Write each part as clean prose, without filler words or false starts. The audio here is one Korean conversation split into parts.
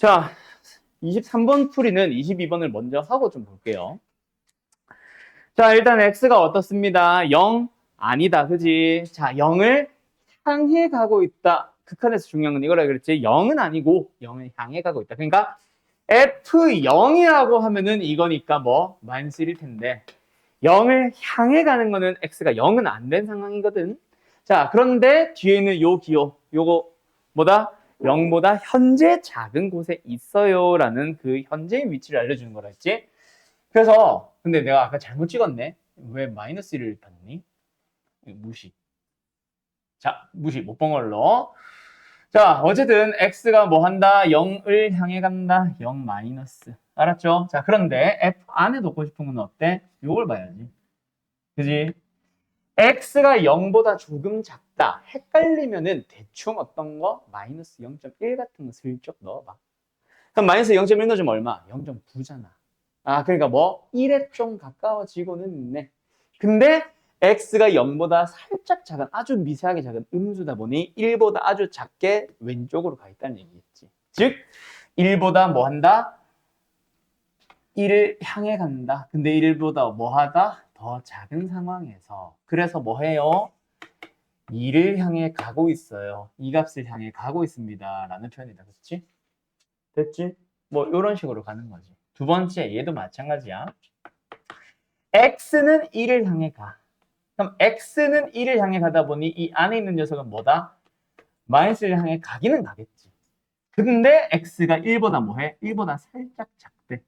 자, 23번 풀이는 22번을 먼저 하고 좀 볼게요. 자, 일단 x가 어떻습니다. 0 아니다. 그지? 자, 0을 향해 가고 있다. 극한에서 중요한 건 이거라 그랬지. 0은 아니고 0을 향해 가고 있다. 그러니까 F0이라고 하면은 이거니까 뭐 마이너스 1일 텐데 0을 향해 가는 거는 x가 0은 안 된 상황이거든. 자, 그런데 뒤에는 요 기호, 요거 뭐다? 0보다 현재 작은 곳에 있어요 라는 그 현재의 위치를 알려주는 거라 했지. 그래서 근데 내가 아까 잘못 찍었네. 왜 마이너스 1을 받니? 무시. 자, 무시 못 본 걸로. 자, 어쨌든 x가 뭐 한다? 0을 향해 간다. 0 마이너스. 알았죠? 자, 그런데 f 안에 놓고 싶은 건 어때? 요걸 봐야지. 그지? x가 0보다 조금 작다. 헷갈리면은 대충 어떤 거? 마이너스 0.1 같은 거 슬쩍 넣어봐. 그럼 마이너스 0.1 넣어주면 얼마? 0.9잖아. 아, 그러니까 뭐 1에 좀 가까워지고는 있네. 근데 x가 0보다 살짝 작은, 아주 미세하게 작은 음수다 보니 1보다 아주 작게 왼쪽으로 가 있다는 얘기겠지. 즉 1보다 뭐 한다? 1을 향해 간다. 근데 1보다 뭐 하다? 더 작은 상황에서. 그래서 뭐 해요? 2를 향해 가고 있어요. 이 값을 향해 가고 있습니다. 라는 표현이다. 그렇지? 됐지? 뭐 이런 식으로 가는 거지. 두 번째 얘도 마찬가지야. x는 1을 향해 가. 그럼 x는 1을 향해 가다 보니 이 안에 있는 녀석은 뭐다? 마이너스를 향해 가기는 가겠지. 근데 x가 1보다 뭐해? 1보다 살짝 작대.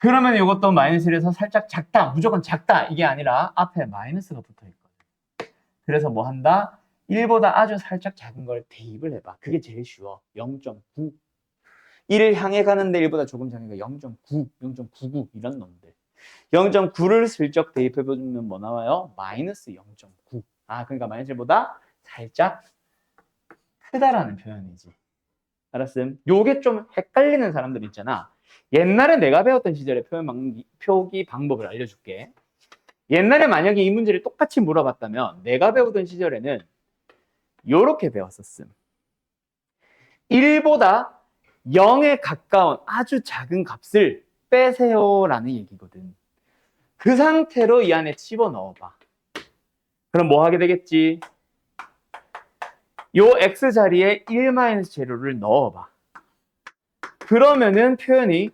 그러면 이것도 마이너스 1에서 살짝 작다. 무조건 작다. 이게 아니라 앞에 마이너스가 붙어 있거든. 그래서 뭐 한다? 1보다 아주 살짝 작은 걸 대입을 해봐. 그게 제일 쉬워. 0.9. 1을 향해 가는데 1보다 조금 작으니까 0.9, 0.99 이런 놈들. 0.9를 슬쩍 대입해보면 뭐 나와요? 마이너스 0.9. 아, 그러니까 마이너스 1보다 살짝 크다라는 표현이지. 알았음? 요게 좀 헷갈리는 사람들 있잖아. 옛날에 내가 배웠던 시절의 표기 방법을 알려줄게. 옛날에 만약에 이 문제를 똑같이 물어봤다면 내가 배우던 시절에는 요렇게 배웠었음. 1보다 0에 가까운 아주 작은 값을 빼세요라는 얘기거든. 그 상태로 이 안에 집어넣어봐. 그럼 뭐 하게 되겠지? 요 x자리에 1-재료를 넣어봐. 그러면은 표현이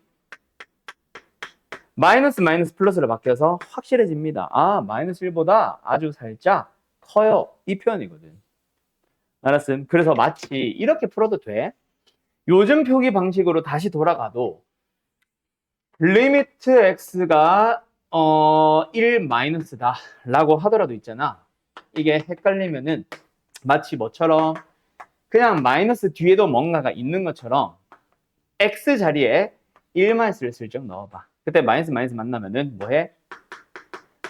마이너스 마이너스 플러스로 바뀌어서 확실해집니다. 아, 마이너스 1보다 아주 살짝 커요. 이 표현이거든. 알았음? 그래서 마치 이렇게 풀어도 돼. 요즘 표기 방식으로 다시 돌아가도 리미트 x가 1 마이너스다 라고 하더라도 있잖아. 이게 헷갈리면은 마치 뭐처럼 그냥 마이너스 뒤에도 뭔가가 있는 것처럼 x 자리에 1 마이너스를 슬쩍 넣어봐. 그때 마이너스 마이너스 만나면은 뭐해?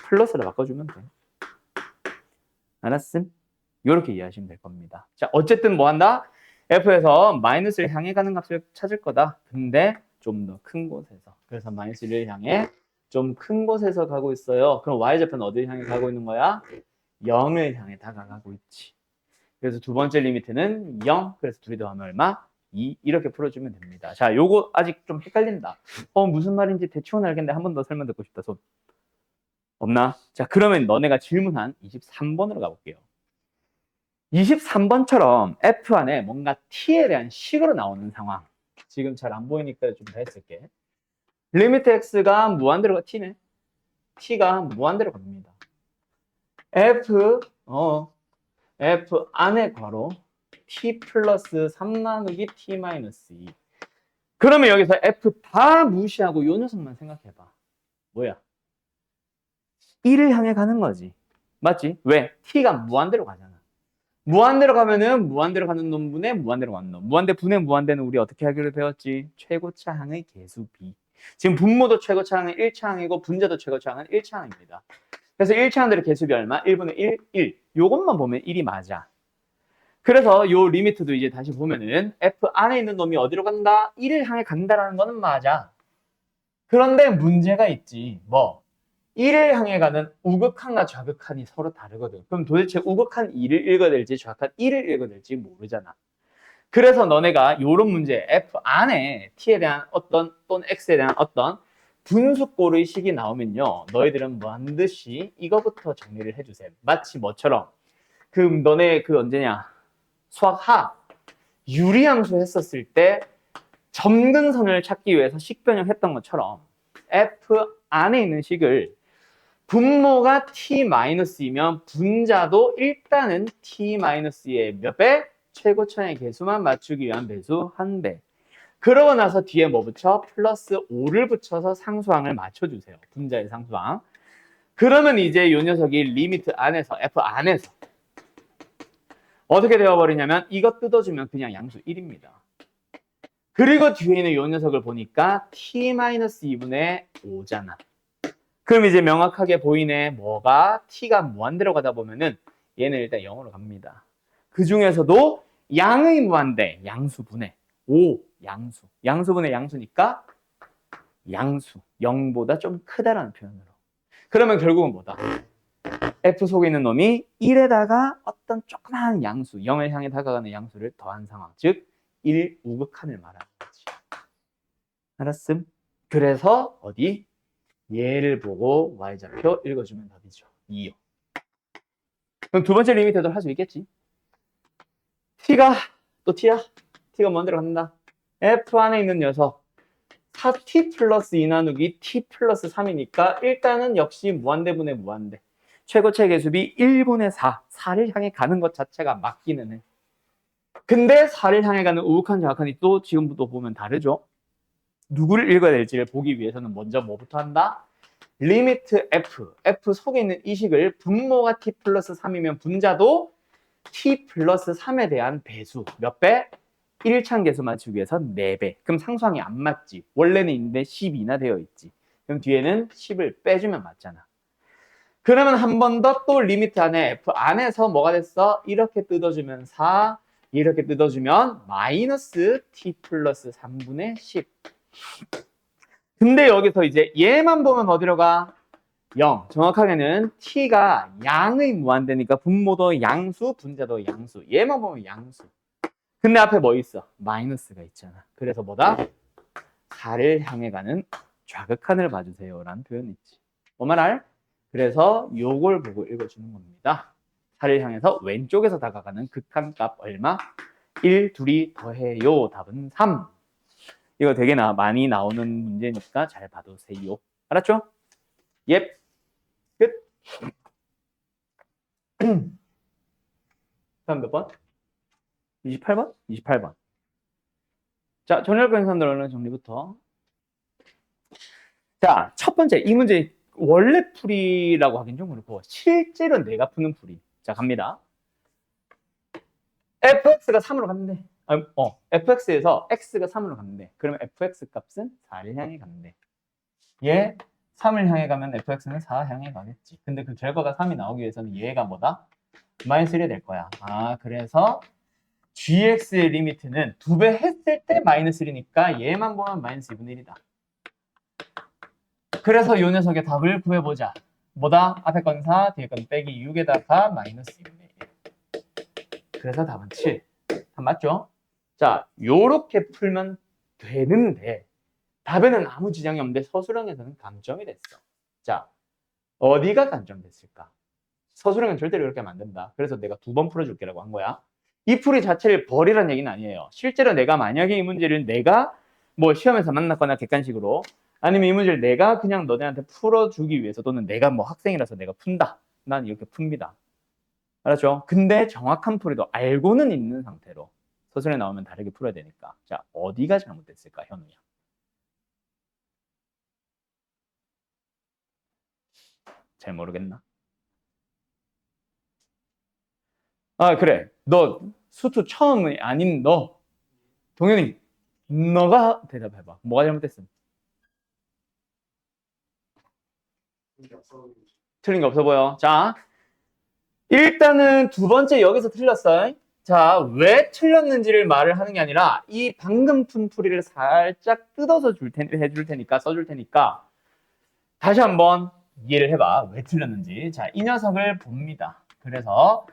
플러스로 바꿔주면 돼. 알았음? 이렇게 이해하시면 될 겁니다. 자, 어쨌든 뭐 한다? f에서 마이너스를 향해 가는 값을 찾을 거다. 근데 좀 더 큰 곳에서. 그래서 마이너스를 향해 좀 큰 곳에서 가고 있어요. 그럼 y좌표는 어디를 향해 가고 있는 거야? 0을 향해 다가가고 있지. 그래서 두 번째 리미트는 0. 그래서 둘이 더하면 얼마? 2. 이렇게 풀어주면 됩니다. 자, 요거 아직 좀 헷갈린다. 무슨 말인지 대충은 알겠는데 한 번 더 설명 듣고 싶다. 손. 없나? 자, 그러면 너네가 질문한 23번으로 가볼게요. 23번처럼 F 안에 뭔가 T에 대한 식으로 나오는 상황. 지금 잘 안 보이니까 좀 더 했을게. 리미트 X가 무한대로 가, T네. T가 무한대로 갑니다. F 안에 괄호 T 플러스 3 나누기 T 마이너스 2. 그러면 여기서 F 다 무시하고 요 녀석만 생각해봐. 뭐야? 1을 향해 가는 거지. 맞지? 왜? T가 무한대로 가잖아. 무한대로 가면은 무한대로 가는 놈분의 무한대로 가는 놈. 무한대 분의 무한대는 우리 어떻게 하기로 배웠지? 최고차항의 계수 B. 지금 분모도 최고차항은 1차항이고 분자도 최고차항은 1차항입니다. 그래서 1차항들의 계수비 얼마? 1분의 1, 1. 요것만 보면 1이 맞아. 그래서 요 리미트도 이제 다시 보면은 F 안에 있는 놈이 어디로 간다? 1을 향해 간다라는 거는 맞아. 그런데 문제가 있지. 뭐? 1을 향해 가는 우극한과 좌극한이 서로 다르거든. 그럼 도대체 우극한 2를 읽어야 될지 좌극한 1을 읽어야 될지 모르잖아. 그래서 너네가 요런 문제 F 안에 T에 대한 어떤 또는 X에 대한 어떤 분수꼴의 식이 나오면요. 너희들은 반드시 이거부터 정리를 해주세요. 마치 뭐처럼 너네 언제냐 수학 하 유리함수 했었을 때 점근선을 찾기 위해서 식변형했던 것처럼 F 안에 있는 식을 분모가 T-이면 분자도 일단은 T-의 몇 배? 최고차의 개수만 맞추기 위한 배수 1배. 그러고 나서 뒤에 뭐 붙여? 플러스 5를 붙여서 상수항을 맞춰주세요. 분자의 상수항. 그러면 이제 이 녀석이 리미트 안에서 F 안에서 어떻게 되어버리냐면 이거 뜯어주면 그냥 양수 1입니다. 그리고 뒤에 있는 이 녀석을 보니까 T-2분의 5잖아. 그럼 이제 명확하게 보이네. 뭐가? T가 무한대로 가다 보면은 얘는 일단 0으로 갑니다. 그 중에서도 양의 무한대, 양수분의 5, 양수. 양수분의 양수니까 양수. 0보다 좀 크다라는 표현으로. 그러면 결국은 뭐다? F 속에 있는 놈이 1에다가 어떤 조그마한 양수, 0을 향해 다가가는 양수를 더한 상황. 즉, 1 우극한을 말하는 거지. 알았음? 그래서 어디? 얘를 보고 y좌표 읽어주면 답이죠. 2요. 그럼 두 번째 리미트도 할 수 있겠지? T가 또 T야? T가 뭔데로 간다? F 안에 있는 녀석 4T 플러스 2 나누기 T 플러스 3이니까 일단은 역시 무한대분의 무한대. 최고차 개수비 1분의 4. 4를 향해 가는 것 자체가 맞기는 해. 근데 4를 향해 가는 우극한 정확한이 또 지금부터 보면 다르죠? 누구를 읽어야 될지를 보기 위해서는 먼저 뭐부터 한다? 리미트 F, F 속에 있는 이 식을 분모가 T 플러스 3이면 분자도 T 플러스 3에 대한 배수 몇 배? 1창 개수 맞추기 위해서 4배. 그럼 상수항이 안 맞지. 원래는 있는데 10이나 되어 있지. 그럼 뒤에는 10을 빼주면 맞잖아. 그러면 한 번 더 또 리미트 안에 F 안에서 뭐가 됐어? 이렇게 뜯어주면 4, 이렇게 뜯어주면 마이너스 T 플러스 3분의 10. 근데 여기서 이제 얘만 보면 어디로 가? 0. 정확하게는 T가 양의 무한대니까 분모도 양수, 분자도 양수. 얘만 보면 양수. 근데 앞에 뭐 있어? 마이너스가 있잖아. 그래서 뭐다? 4를 향해 가는 좌극한을 봐주세요 라는 표현이 있지. 뭐 말할? 그래서 요걸 보고 읽어주는 겁니다. 4를 향해서 왼쪽에서 다가가는 극한값 얼마? 1, 2이 더해요. 답은 3. 이거 되게 많이 나오는 문제니까 잘 봐두세요. 알았죠? 예. 끝. 다음 몇 번? 28번? 28번. 자, 정렬권 사람들은 정리부터. 자, 첫 번째, 이 문제 원래 풀이라고 하긴 좀 그렇고 실제로 내가 푸는 풀이. 자, 갑니다. fx가 3으로 갔는데 fx에서 x가 3으로 갔는데 그러면 fx 값은 4를 향해 갔는데 얘 3을 향해 가면 fx는 4 향해 가겠지. 근데 그 결과가 3이 나오기 위해서는 얘가 뭐다? 마이너스 1이 될 거야. 아, 그래서 gx의 리미트는 2배 했을 때 마이너스 1이니까 얘만 보면 마이너스 2분의 1이다. 그래서 이 녀석의 답을 구해보자. 뭐다? 앞에 건 4, 뒤에 건 빼기 6에다가 마이너스 2분의 1. 그래서 답은 7. 답 맞죠? 자, 요렇게 풀면 되는데 답에는 아무 지장이 없는데 서술형에서는 감점이 됐어. 자, 어디가 감점됐을까? 서술형은 절대로 이렇게 하면 안 된다. 그래서 내가 2번 풀어줄게라고 한 거야. 이 풀이 자체를 버리라는 얘기는 아니에요. 실제로 내가 만약에 이 문제를 내가 뭐 시험에서 만났거나 객관식으로 아니면 이 문제를 내가 그냥 너네한테 풀어주기 위해서 또는 내가 뭐 학생이라서 내가 푼다. 난 이렇게 풉니다. 알았죠? 근데 정확한 풀이도 알고는 있는 상태로 서술에 나오면 다르게 풀어야 되니까. 자, 어디가 잘못됐을까, 현우야? 잘 모르겠나? 아, 그래. 너 수투 처음이 아닌 너. 동현이, 너가 대답해봐. 뭐가 잘못됐음? 틀린 게 없어 보여. 자, 일단은 두 번째 여기서 틀렸어. 자, 왜 틀렸는지를 말을 하는 게 아니라 이 방금 푼 풀이를 살짝 뜯어서 해줄 테니까 써줄 테니까 다시 한번 이해를 해봐. 왜 틀렸는지. 자, 이 녀석을 봅니다. 그래서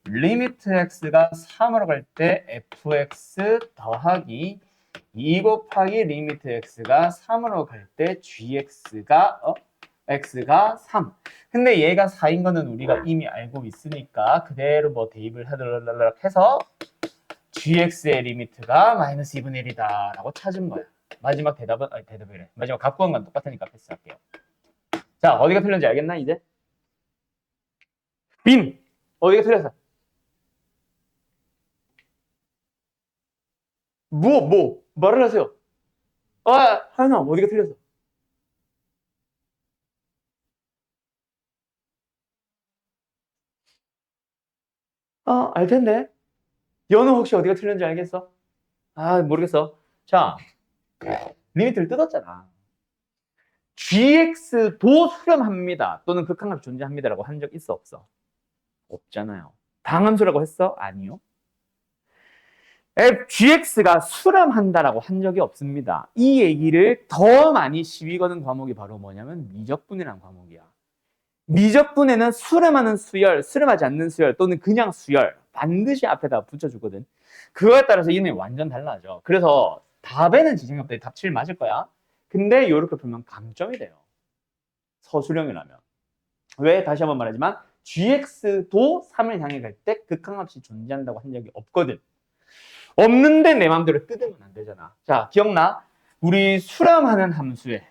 리미트 x가 3으로 갈 때 fx 더하기 2 곱하기 리미트 x가 3으로 갈 때 x가 3. 근데 얘가 4인 거는 우리가 이미 알고 있으니까 그대로 뭐 대입을 하도록 해서 gx의 리미트가 마이너스 2분의 1이다 라고 찾은 거야. 마지막 대답은, 대답이래. 마지막 갖고 온 건 똑같으니까 패스할게요. 자, 어디가 틀렸는지 알겠나, 이제? 빈! 어디가 틀렸어? 말을 하세요. 하연아, 어디가 틀렸어? 알 텐데. 연우 혹시 어디가 틀렸는지 알겠어? 모르겠어. 자, 리미트를 뜯었잖아. gx도 수렴합니다. 또는 극한값이 존재합니다라고 한 적 있어, 없어? 없잖아요. 방함수라고 했어? 아니요. gx가 수렴한다라고 한 적이 없습니다. 이 얘기를 더 많이 시비 거는 과목이 바로 뭐냐면 미적분이라는 과목이야. 미적분에는 수렴하는 수열, 수렴하지 않는 수열 또는 그냥 수열 반드시 앞에다 붙여주거든. 그거에 따라서 이름이 완전 달라져. 그래서 답에는 지장이 없다. 답 7 맞을 거야. 근데 이렇게 풀면 감점이 돼요. 서술형이라면. 왜? 다시 한번 말하지만 gx도 3을 향해 갈 때 극한값이 존재한다고 한 적이 없거든. 없는데 내 마음대로 뜯으면 안 되잖아. 자, 기억나? 우리 수렴하는 함수에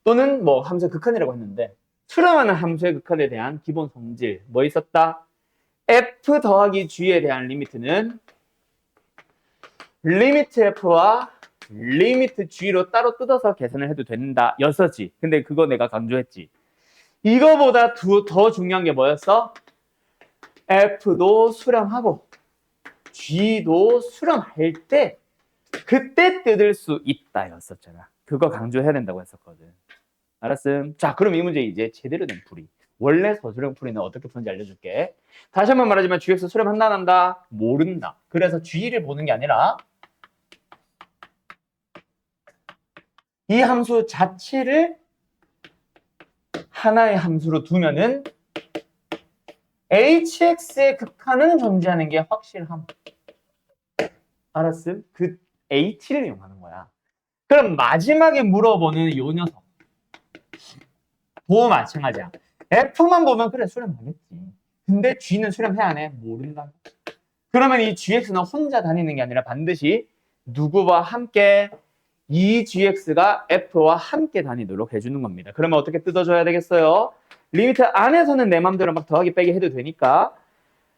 또는 뭐 함수의 극한이라고 했는데 수렴하는 함수의 극한에 대한 기본 성질 뭐 있었다? f 더하기 g에 대한 리미트는 리미트 f와 리미트 g로 따로 뜯어서 계산을 해도 된다 였었지. 근데 그거 내가 강조했지. 이거보다 더 중요한 게 뭐였어? f도 수렴하고 g도 수렴할 때 그때 뜯을 수 있다 였었잖아. 그거 강조해야 된다고 했었거든. 알았음? 자, 그럼 이 문제 이제 제대로 된 풀이. 원래 서술형 풀이는 어떻게 푸는지 알려줄게. 다시 한번 말하지만 gx 수렴한다 안 한다? 모른다. 그래서 g를 보는 게 아니라 이 함수 자체를 하나의 함수로 두면은 hx의 극한은 존재하는 게 확실함. 알았음? 그 h를 이용하는 거야. 그럼 마지막에 물어보는 요 녀석. 도 마찬가지야. f만 보면 그래 수렴하겠지. 근데 g는 수렴해야 안 해? 모른다. 그러면 이 gx는 혼자 다니는 게 아니라 반드시 누구와 함께 이 gx가 f와 함께 다니도록 해주는 겁니다. 그러면 어떻게 뜯어줘야 되겠어요? 리미트 안에서는 내 맘대로 막 더하기 빼기 해도 되니까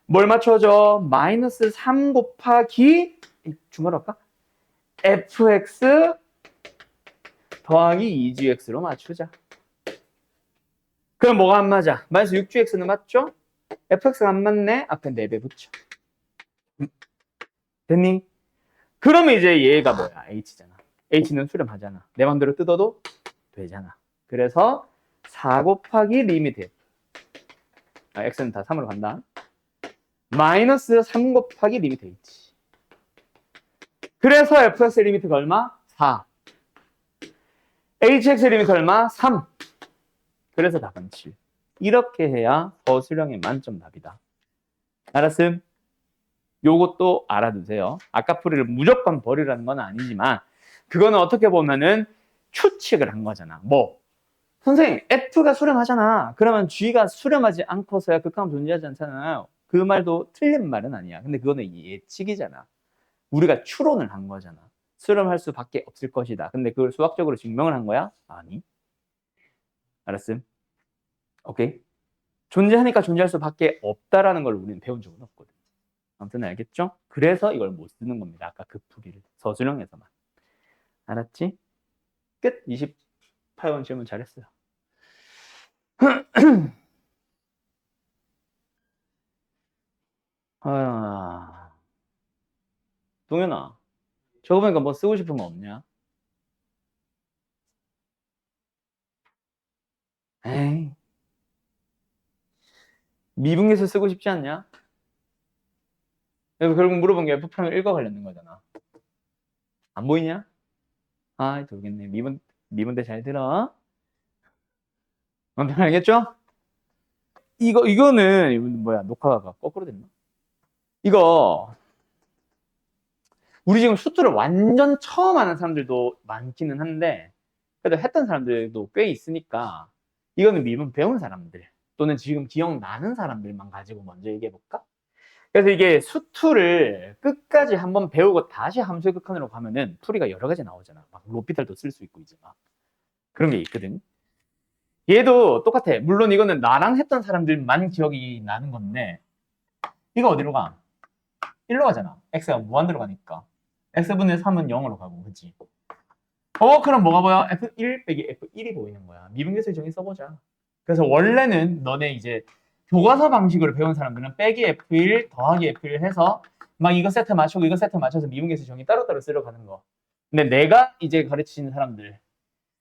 뭘 맞춰줘? 마이너스 3 곱하기 중괄호 할까? fx 더하기 2gx로 맞추자. 그럼 뭐가 안 맞아? 마이너스 6gx는 맞죠? fx가 안 맞네? 앞에 4배 붙여. 됐니? 그러면 이제 얘가 뭐야? h잖아. h는 수렴하잖아. 내 맘대로 뜯어도 되잖아. 그래서 4 곱하기 리미트 x는 다 3으로 간다. 마이너스 3 곱하기 리미트 h. 그래서 fx의 리미트가 얼마? 4. hx의 리미트 얼마? 3. 그래서 답은 7. 이렇게 해야 서술형의 만점 답이다. 알았음? 요것도 알아두세요. 아까 풀이를 무조건 버리라는 건 아니지만 그거는 어떻게 보면은 추측을 한 거잖아. 뭐? 선생님, F가 수렴하잖아. 그러면 G가 수렴하지 않고서야 극한은 존재하지 않잖아요. 그 말도 틀린 말은 아니야. 근데 그거는 예측이잖아. 우리가 추론을 한 거잖아. 수렴할 수밖에 없을 것이다. 근데 그걸 수학적으로 증명을 한 거야? 아니. 알았음? 오케이? 존재하니까 존재할 수밖에 없다라는 걸 우리는 배운 적은 없거든. 아무튼 알겠죠? 그래서 이걸 못 쓰는 겁니다. 아까 그 풀이를. 서술형에서만. 알았지? 끝. 28번 질문 잘했어요. 동현아, 저거 보니까 뭐 쓰고 싶은 거 없냐? 에이, 미분계수 쓰고 싶지 않냐? 결국 물어본 게 F프라임 1과 관련된 거잖아. 안 보이냐? 모르겠네. 미분대 잘 들어. 아무튼 알겠죠? 이거는 뭐야? 녹화가 거꾸로 됐나? 이거 우리 지금 수투를 완전 처음 하는 사람들도 많기는 한데 그래도 했던 사람들도 꽤 있으니까 이거는 미분 배운 사람들 또는 지금 기억나는 사람들만 가지고 먼저 얘기해 볼까? 그래서 이게 수투를 끝까지 한번 배우고 다시 함수의 극한으로 가면은 풀이가 여러 가지 나오잖아. 막 로피탈도 쓸 수 있고 이제 막 그런 게 있거든. 얘도 똑같아. 물론 이거는 나랑 했던 사람들만 기억이 나는 건데 이거 어디로 가? 1로 가잖아. x가 무한대로 가니까. x분의 3은 0으로 가고 그치? 그럼 뭐가 보여? f1 빼기 f1이 보이는 거야. 미분계수의 정의 써보자. 그래서 원래는 너네 이제 교과서 방식으로 배운 사람들은 빼기 f1 더하기 f1 해서 막 이거 세트 맞추고 이거 세트 맞춰서 미분계수 정의 따로따로 쓰러 가는 거. 근데 내가 이제 가르치는 사람들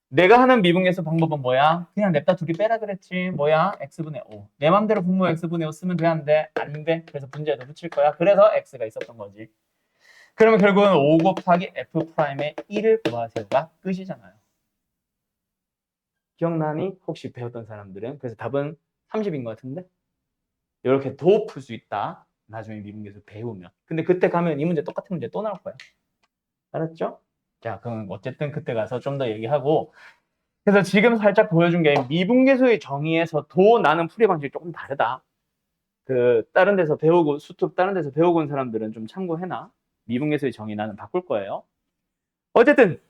내가 하는 미분계수 방법은 뭐야? 그냥 냅다 둘이 빼라 그랬지. 뭐야? x분의 5. 내 맘대로 분모 x분의 5 쓰면 돼? 안 돼? 안 돼. 그래서 분자에도 붙일 거야. 그래서 x가 있었던 거지. 그러면 결국은 5 곱하기 f'의 1을 구하세요가 끝이잖아요. 기억나니? 혹시 배웠던 사람들은? 그래서 답은 30인 것 같은데? 이렇게 도 풀 수 있다. 나중에 미분계수 배우면. 근데 그때 가면 이 문제 똑같은 문제 또 나올 거야. 알았죠? 자, 그럼 어쨌든 그때 가서 좀 더 얘기하고 그래서 지금 살짝 보여준 게 미분계수의 정의에서 도 나는 풀이 방식이 조금 다르다. 다른 데서 배우고 수특 다른 데서 배우고 온 사람들은 좀 참고해놔. 미분계수의 정의 나는 바꿀 거예요. 어쨌든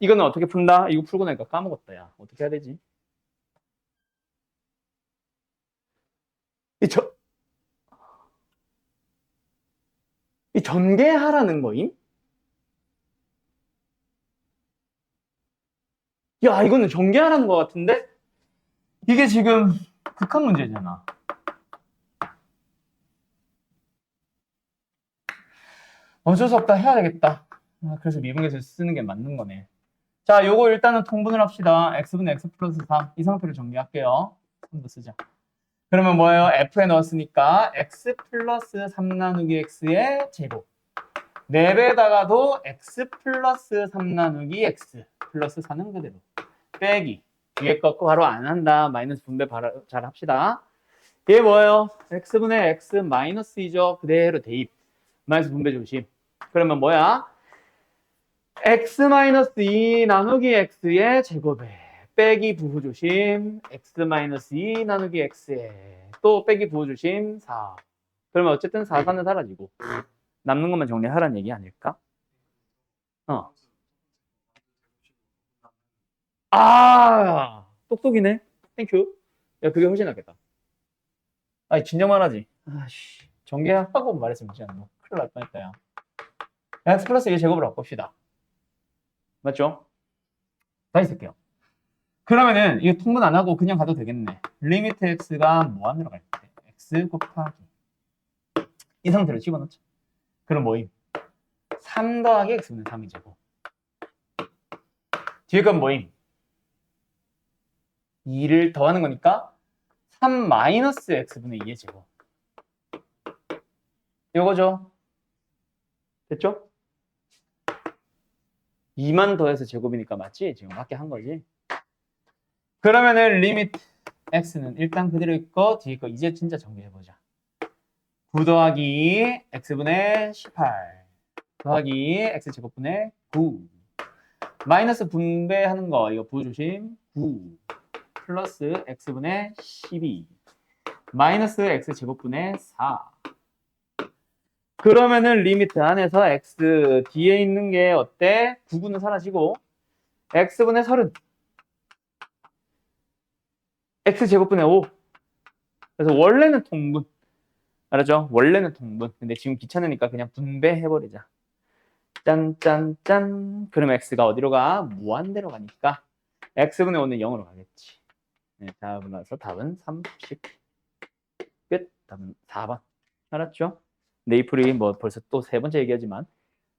이거는 어떻게 푼다? 이거 풀고 나니까 까먹었다. 야 어떻게 해야 되지? 이, 저, 이 전개하라는 거임? 야 이거는 전개하라는 거 같은데? 이게 지금 극한 문제잖아. 어쩔 수 없다. 해야 되겠다. 그래서 미분계수 쓰는 게 맞는 거네. 자, 요거 일단은 통분을 합시다. x분의 x 플러스 3. 이 상태로 정리할게요. 3도 쓰자. 그러면 뭐예요? f에 넣었으니까 x 플러스 3 나누기 x의 제곱. 4배에다가도 x 플러스 3 나누기 x 플러스 4는 그대로. 빼기. 위에 거 바로 안 한다. 마이너스 분배 바로 잘 합시다. 얘 뭐예요? x분의 x 마이너스 2죠. 그대로 대입. 마이너스 분배 조심. 그러면 뭐야? x-2 나누기 x의 제곱에 빼기 부호조심 x-2 나누기 x에 또 빼기 부호조심 4. 그러면 어쨌든 4, 4는 사라지고 남는 것만 정리하라는 얘기 아닐까? 똑똑이네. 땡큐. 야 그게 훨씬 낫겠다. 아니 진정만 하지. 아씨 전개하고 말했으면 진짜 너 큰일 날 뻔했다 야. x 플러스 2 제곱을 바꿉시다. 맞죠? 다시 쓸게요. 그러면은 이거 통분 안 하고 그냥 가도 되겠네. 리미트 x가 무한으로 갈 때 x 곱하기 이 상태로 집어넣자. 그럼 뭐임? 3 더하기 x분의 3이제곱. 뒤에 건 뭐임? 2를 더하는 거니까 3 마이너스 x분의 2의 제곱. 이거죠? 됐죠? 2만 더해서 제곱이니까 맞지? 지금 맞게 한 거지. 그러면은 리미트 x는 일단 그대로 있고 뒤에 거 이제 진짜 정리해보자. 9 더하기 x분의 18 더하기 x제곱분의 9 마이너스 분배하는 거 이거 부조심 9 플러스 x분의 12 마이너스 x제곱분의 4 그러면은 리미트 안에서 x 뒤에 있는 게 어때? 9는 사라지고 x분의 30 x제곱분의 5 그래서 원래는 통분 알았죠? 원래는 통분 근데 지금 귀찮으니까 그냥 분배해버리자 짠짠짠 그럼 x가 어디로 가? 무한대로 가니까 x분의 5는 0으로 가겠지 네, 답은 나서 답은 30 끝. 답은 4번 알았죠? 네, 이 풀이 뭐 벌써 또 세 번째 얘기하지만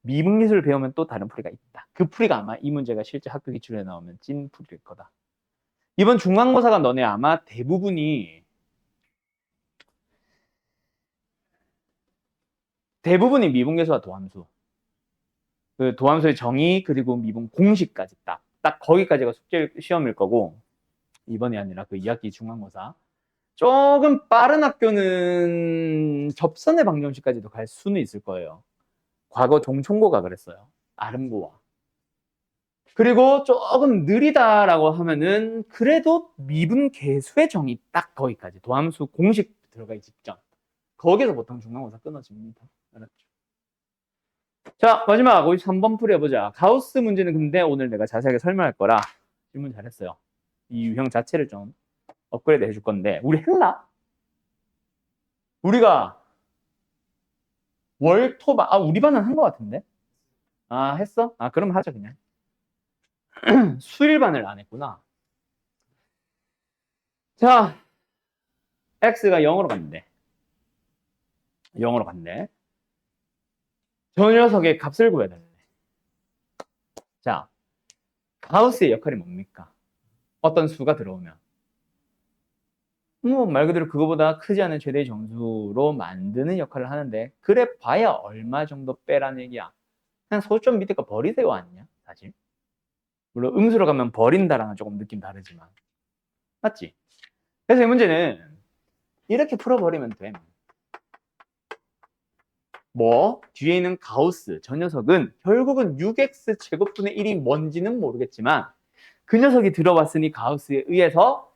미분기술을 배우면 또 다른 풀이가 있다. 그 풀이가 아마 이 문제가 실제 학교 기출에 나오면 찐 풀일 거다. 이번 중간고사가 너네 아마 대부분이 미분계수와 도함수. 그 도함수의 정의 그리고 미분 공식까지 딱 거기까지가 숙제 시험일 거고 이번이 아니라 그 2학기 중간고사 조금 빠른 학교는 접선의 방정식까지도 갈 수는 있을 거예요. 과거 종총고가 그랬어요. 아름고와. 그리고 조금 느리다라고 하면은 그래도 미분 계수의 정의 딱 거기까지. 도함수 공식 들어가기 직전. 거기서 보통 중간고사 끊어집니다. 알았죠? 자, 마지막 53번 풀이해보자. 가우스 문제는 근데 오늘 내가 자세하게 설명할 거라 질문 잘했어요. 이 유형 자체를 좀 업그레이드 해줄 건데 우리 했나? 우리가 월토반 우리 반은 한 것 같은데? 했어? 그럼 하자 그냥. 수일반을 안 했구나. 자, x가 0으로 갔네. 0으로 갔네. 저 녀석의 값을 구해야 되네. 자, 가우스의 역할이 뭡니까? 어떤 수가 들어오면 말 그대로 그거보다 크지 않은 최대의 정수로 만드는 역할을 하는데 그래 봐야 얼마 정도 빼라는 얘기야. 그냥 소점 밑에 거 버리세요 아니냐 사실. 물론 음수로 가면 버린다랑은 조금 느낌 다르지만 맞지? 그래서 이 문제는 이렇게 풀어버리면 돼. 뒤에 있는 가우스 저 녀석은 결국은 6x 제곱분의 1이 뭔지는 모르겠지만 그 녀석이 들어왔으니 가우스에 의해서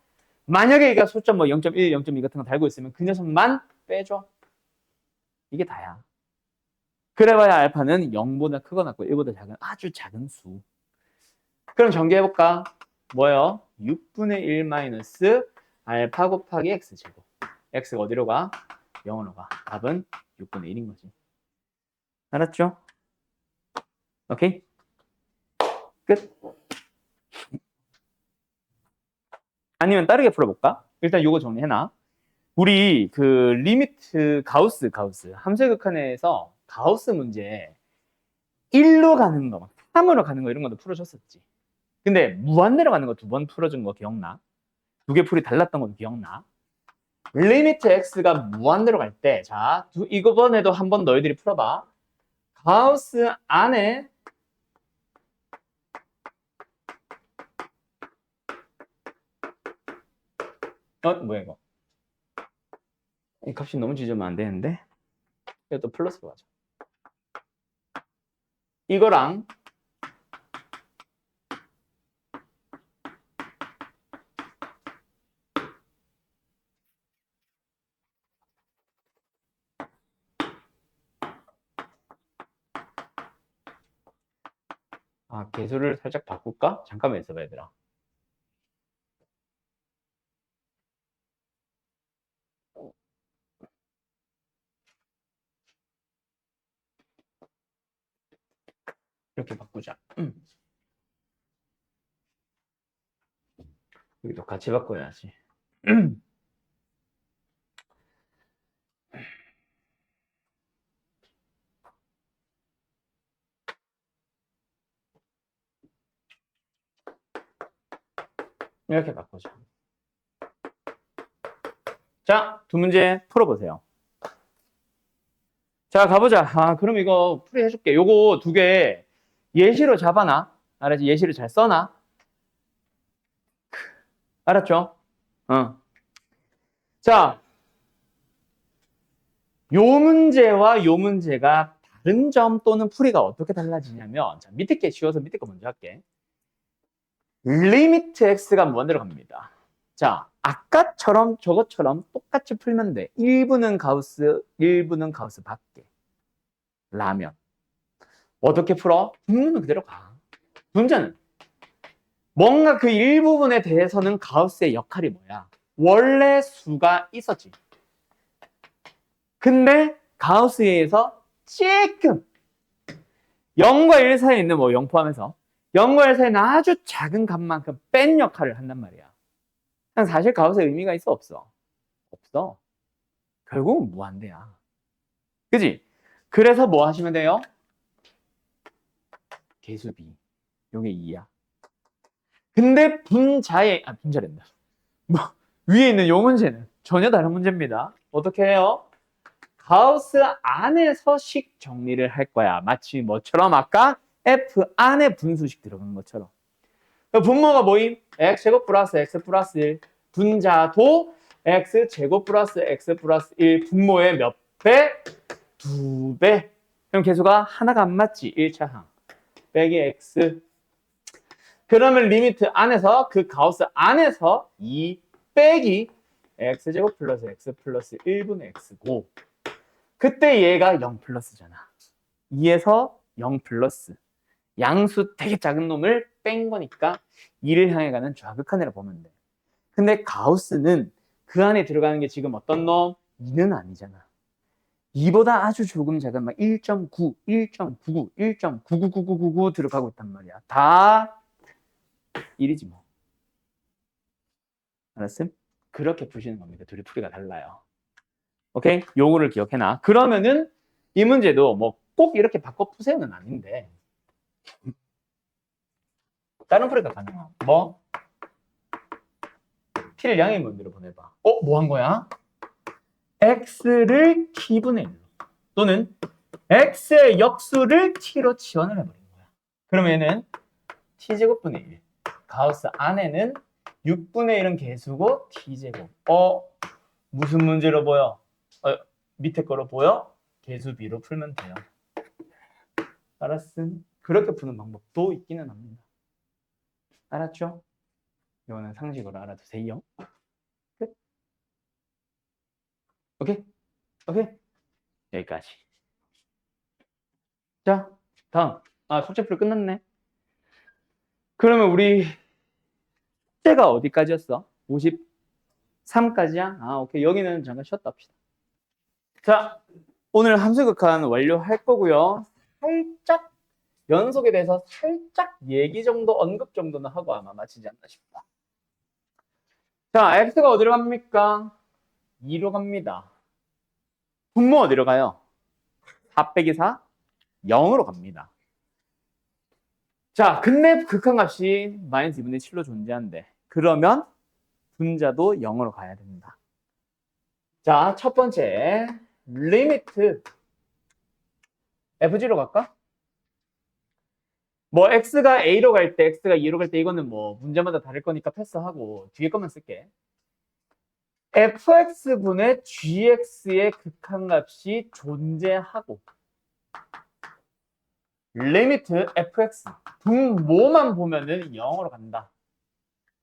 만약에 얘가 소점 0.1, 0.2 같은 거 달고 있으면 그 녀석만 빼줘. 이게 다야. 그래봐야 알파는 0보다 크거나 같고 1보다 작은 아주 작은 수. 그럼 전개해볼까? 뭐예요? 6분의 1 마이너스 알파 곱하기 x제곱. x가 어디로 가? 0으로 가. 답은 6분의 1인 거지. 알았죠? 오케이? 끝. 아니면 다르게 풀어볼까? 일단 요거 정리해놔. 우리 그 리미트 가우스 함수의 극한에서 가우스 문제 1로 가는 거, 3으로 가는 거 이런 것도 풀어줬었지. 근데 무한대로 가는 거 2번 풀어준 거 기억나? 두 개 풀이 달랐던 것도 기억나? 리미트 x가 무한대로 갈 때, 자, 이번에도 한번 너희들이 풀어봐. 가우스 안에 뭐야 이거? 이 값이 너무 짖으면 안 되는데 이것도 플러스로 가자. 이거랑 개수를 살짝 바꿀까? 잠깐만 있어봐 얘들아. 이렇게 바꾸자. 여기도 같이 바꿔야지. 이렇게 바꾸자. 자, 두 문제 풀어보세요. 자, 가보자. 그럼 이거 풀이해줄게. 요거 두 개 예시로 잡아놔. 알았지? 예시를 잘 써놔. 알았죠? 자, 요 문제와 요 문제가 다른 점 또는 풀이가 어떻게 달라지냐면, 자, 밑에 게 쉬워서 밑에 거 먼저 할게. 리미트 x가 무한대로 갑니다. 자, 아까처럼 저것처럼 똑같이 풀면 돼. 1부는 가우스 밖에. 라면. 어떻게 풀어? 분모는 그대로 가. 문제는 뭔가 그 일부분에 대해서는 가우스의 역할이 뭐야? 원래 수가 있었지. 근데 가우스에 의해서 조금 0과 1 사이에 있는 0 포함해서 0과 1 사이에 있는 아주 작은 값만큼 뺀 역할을 한단 말이야. 사실 가우스의 의미가 있어 없어? 없어. 결국은 무한대야. 그지? 그래서 뭐 하시면 돼요? 개수비. 요게 2야. 근데 분자란다. 위에 있는 요 문제는 전혀 다른 문제입니다. 어떻게 해요? 가우스 안에서 식 정리를 할 거야. 마치 뭐처럼 아까 F 안에 분수식 들어간 것처럼. 분모가 뭐임? x제곱 플러스 x 플러스 1. 분자도 x 제곱 플러스 x 플러스 1 분모의 몇 배? 2배. 그럼 계수가 하나가 안 맞지? 1차 항. 빼기 x. 그러면 리미트 안에서 그 가우스 안에서 2 빼기 x제곱 플러스 x 플러스 1분의 x고 그때 얘가 0 플러스잖아. 2에서 0 플러스. 양수 되게 작은 놈을 뺀 거니까 2를 향해 가는 좌극한이라고 보면 돼. 근데 가우스는 그 안에 들어가는 게 지금 어떤 놈? 2는 아니잖아. 2보다 아주 조금 작은 막 1.9, 1.99, 1.999999 들어가고 있단 말이야. 다 1이지 뭐. 알았음? 그렇게 푸시는 겁니다. 둘이 풀이가 달라요. 오케이? 요거를 기억해놔. 그러면은 이 문제도 뭐 꼭 이렇게 바꿔 푸세요는 아닌데 다른 풀이가 가능해. 뭐? t를 양의 문제로 보내봐. 뭐 한 거야? x를 t분의 1로 또는 x의 역수를 t로 지원을 해버린 거야. 그러면 얘는 t제곱분의 1. 가우스 안에는 6분의 1은 개수고 t제곱. 무슨 문제로 보여? 밑에 거로 보여? 개수 b로 풀면 돼요. 알았음? 그렇게 푸는 방법도 있기는 합니다. 알았죠? 이거는 상식으로 알아두세요. 끝. 오케이? 오케이? 여기까지. 자, 다음. 숙제풀이 끝났네. 그러면 우리 숙제가 어디까지였어? 53까지야? 오케이. 여기는 잠깐 쉬었다 합시다. 자, 오늘 함수극한 완료할 거고요. 살짝 연속에 대해서 살짝 얘기 정도, 언급 정도는 하고 아마 마치지 않나 싶다. 자, x가 어디로 갑니까? 2로 갑니다. 분모 어디로 가요? 4 빼기 4? 0으로 갑니다. 자, 근데 극한값이 마이너스 2분의 7로 존재한대. 그러면 분자도 0으로 가야 된다. 자, 첫 번째 리미트 fg로 갈까? 뭐 x가 a로 갈 때, x가 2로 갈 때 이거는 뭐 문제마다 다를 거니까 패스하고 뒤에 것만 쓸게. fx분의 gx의 극한값이 존재하고 리미트 fx 분모만 보면은 0으로 간다.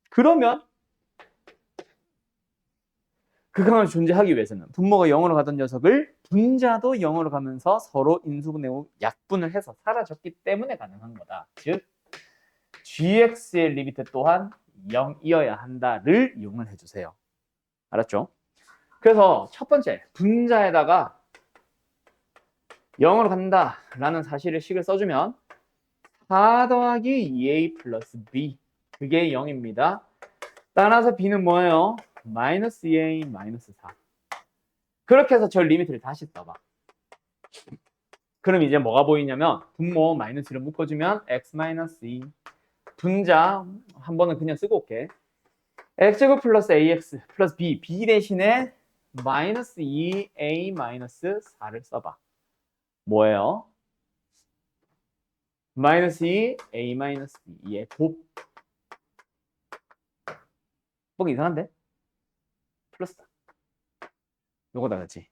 그러면 극한값이 존재하기 위해서는 분모가 0으로 가던 녀석을 분자도 0으로 가면서 서로 인수분해 후 약분을 해서 사라졌기 때문에 가능한 거다. 즉 gx의 리미트 또한 0이어야 한다를 이용을 해주세요. 알았죠? 그래서 첫 번째 분자에다가 0으로 간다라는 사실을 식을 써주면 4 더하기 2a 플러스 b 그게 0입니다. 따라서 b는 뭐예요? 마이너스 2a 마이너스 4. 그렇게 해서 저 리미트를 다시 써봐. 그럼 이제 뭐가 보이냐면 분모 마이너스 1을 묶어주면 x 마이너스 2 분자 한 번은 그냥 쓰고 올게. x제곱 플러스 ax 플러스 b 대신에 마이너스 2a 마이너스 4를 써봐. 뭐예요? 마이너스 2 a 마이너스 b의 곱. 뭔가 이상한데? 플러스다. 요거다 같이.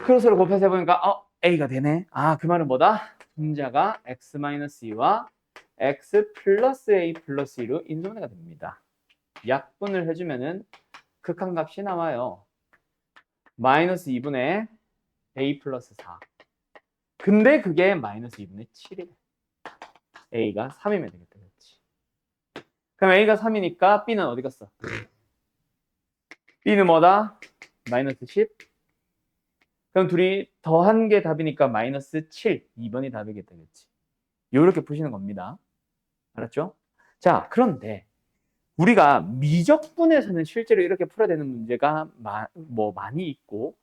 크로스로 곱해서 해보니까 a가 되네. 그 말은 뭐다? 분자가 x 마이너스 2와 x 플러스 a 플러스 2로 인수분해가 됩니다. 약분을 해주면은 극한값이 나와요. 마이너스 2분의 a 플러스 4. 근데 그게 마이너스 2분의 7이래. a가 3이면 되겠다. 그렇지. 그럼 a가 3이니까 b는 어디 갔어? b는 뭐다? 마이너스 10. 그럼 둘이 더한 게 답이니까 마이너스 7. 2번이 답이겠다. 그렇지. 이렇게 푸시는 겁니다. 알았죠? 자, 그런데 우리가 미적분에서는 실제로 이렇게 풀어야 되는 문제가 많이 있고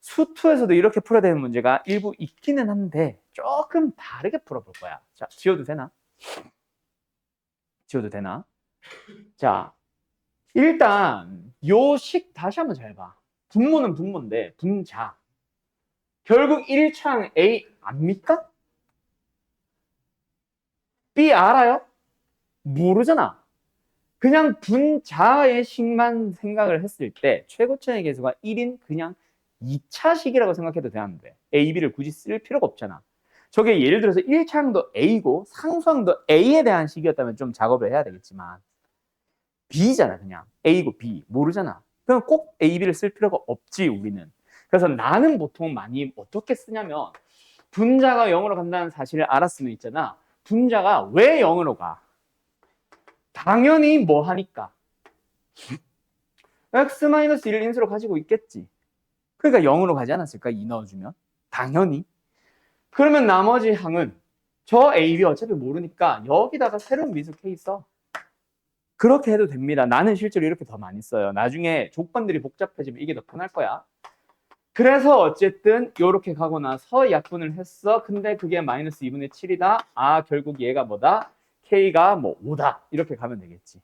수투에서도 이렇게 풀어야 되는 문제가 일부 있기는 한데 조금 다르게 풀어볼 거야. 자, 지워도 되나? 지워도 되나? 자, 일단 요 식 다시 한번 잘 봐. 분모는 분모인데 분자. 결국 1창 A 압니까? B 알아요? 모르잖아. 그냥 분자의 식만 생각을 했을 때 최고차의 계수가 1인 그냥 2차식이라고 생각해도 되는데 A, B를 굳이 쓸 필요가 없잖아. 저게 예를 들어서 1차항도 A고 상수항도 A에 대한 식이었다면 좀 작업을 해야 되겠지만 B잖아. 그냥 A고 B 모르잖아. 그럼 꼭 A, B를 쓸 필요가 없지 우리는. 그래서 나는 보통 많이 어떻게 쓰냐면 분자가 0으로 간다는 사실을 알았으면 있잖아. 분자가 왜 0으로 가? 당연히 뭐 하니까 x-1 인수로 가지고 있겠지. 그러니까 0으로 가지 않았을까? 2 넣어주면 당연히. 그러면 나머지 항은 저 A, B 어차피 모르니까 여기다가 새로운 미수 K 써. 그렇게 해도 됩니다. 나는 실제로 이렇게 더 많이 써요. 나중에 조건들이 복잡해지면 이게 더 편할 거야. 그래서 어쨌든 이렇게 가고 나서 약분을 했어. 근데 그게 마이너스 2분의 7이다. 아, 결국 얘가 뭐다? K가 뭐 5다. 이렇게 가면 되겠지.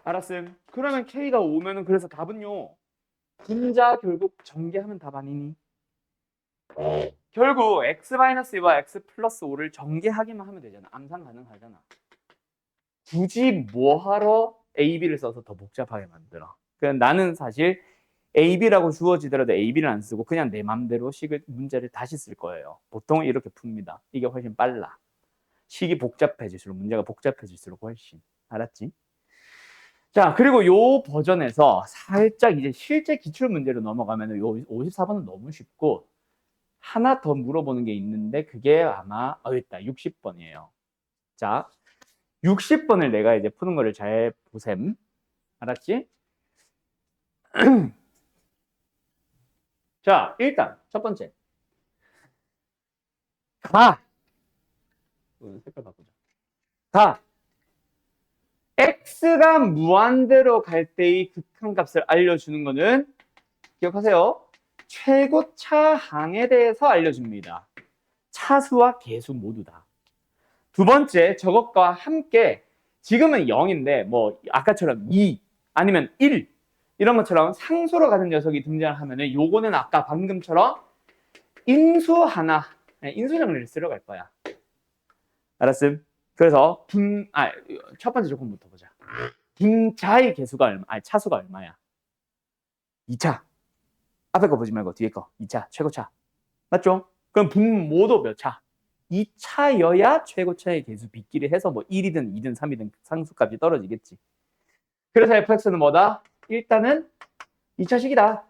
알았음. 그러면 K가 5면은 그래서 답은요. 분자 결국 전개하면 답 아니니? 결국 x-2와 x 플러스 5를 전개하기만 하면 되잖아. 암산 가능하잖아. 굳이 뭐하러 A, B를 써서 더 복잡하게 만들어. 그냥 나는 사실 A, B라고 주어지더라도 A, B를 안 쓰고 그냥 내 맘대로 식을 문제를 다시 쓸 거예요. 보통 이렇게 풉니다. 이게 훨씬 빨라. 식이 복잡해질수록 문제가 복잡해질수록 훨씬. 알았지? 자, 그리고 요 버전에서 살짝 이제 실제 기출 문제로 넘어가면 요 54번은 너무 쉽고 하나 더 물어보는 게 있는데 그게 아마 있다. 60번이에요. 자, 60번을 내가 이제 푸는 거를 잘 보셈. 알았지? 자, 일단 첫 번째. 색깔 바꾸자. x가 무한대로 갈 때의 극한값을 알려주는 거는 기억하세요. 최고차항에 대해서 알려줍니다. 차수와 계수 모두 다. 두 번째, 저것과 함께 지금은 0인데 뭐 아까처럼 2 아니면 1 이런 것처럼 상수로 가는 녀석이 등장하면은 요거는 아까 방금처럼 인수 하나, 인수 정리를 쓰러 갈 거야. 알았음? 그래서 첫 번째 조건부터 보자. 분자의 개수가 차수가 얼마야? 2차. 앞에 거 보지 말고 뒤에 거. 2차, 최고차. 맞죠? 그럼 분모도 몇 차? 2차여야 최고차의 개수 빗길이 해서 뭐 1이든 2든 3이든 상수값이 떨어지겠지. 그래서 fx는 뭐다? 일단은 2차식이다.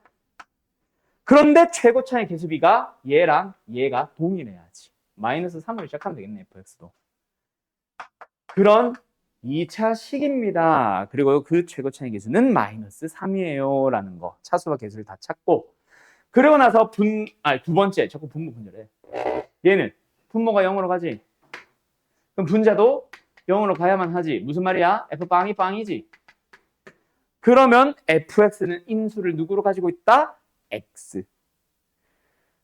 그런데 최고차의 개수비가 얘랑 얘가 동일해야지. 마이너스 3으로 시작하면 되겠네, fx도. 그런 2차식입니다. 그리고 그 최고차의 개수는 마이너스 3이에요. 라는 거. 차수와 개수를 다 찾고. 그리고 나서 두 번째. 자꾸 분모 분절해. 얘는 분모가 0으로 가지. 그럼 분자도 0으로 가야만 하지. 무슨 말이야? F빵이 빵이지. 그러면 fx는 인수를 누구로 가지고 있다? x.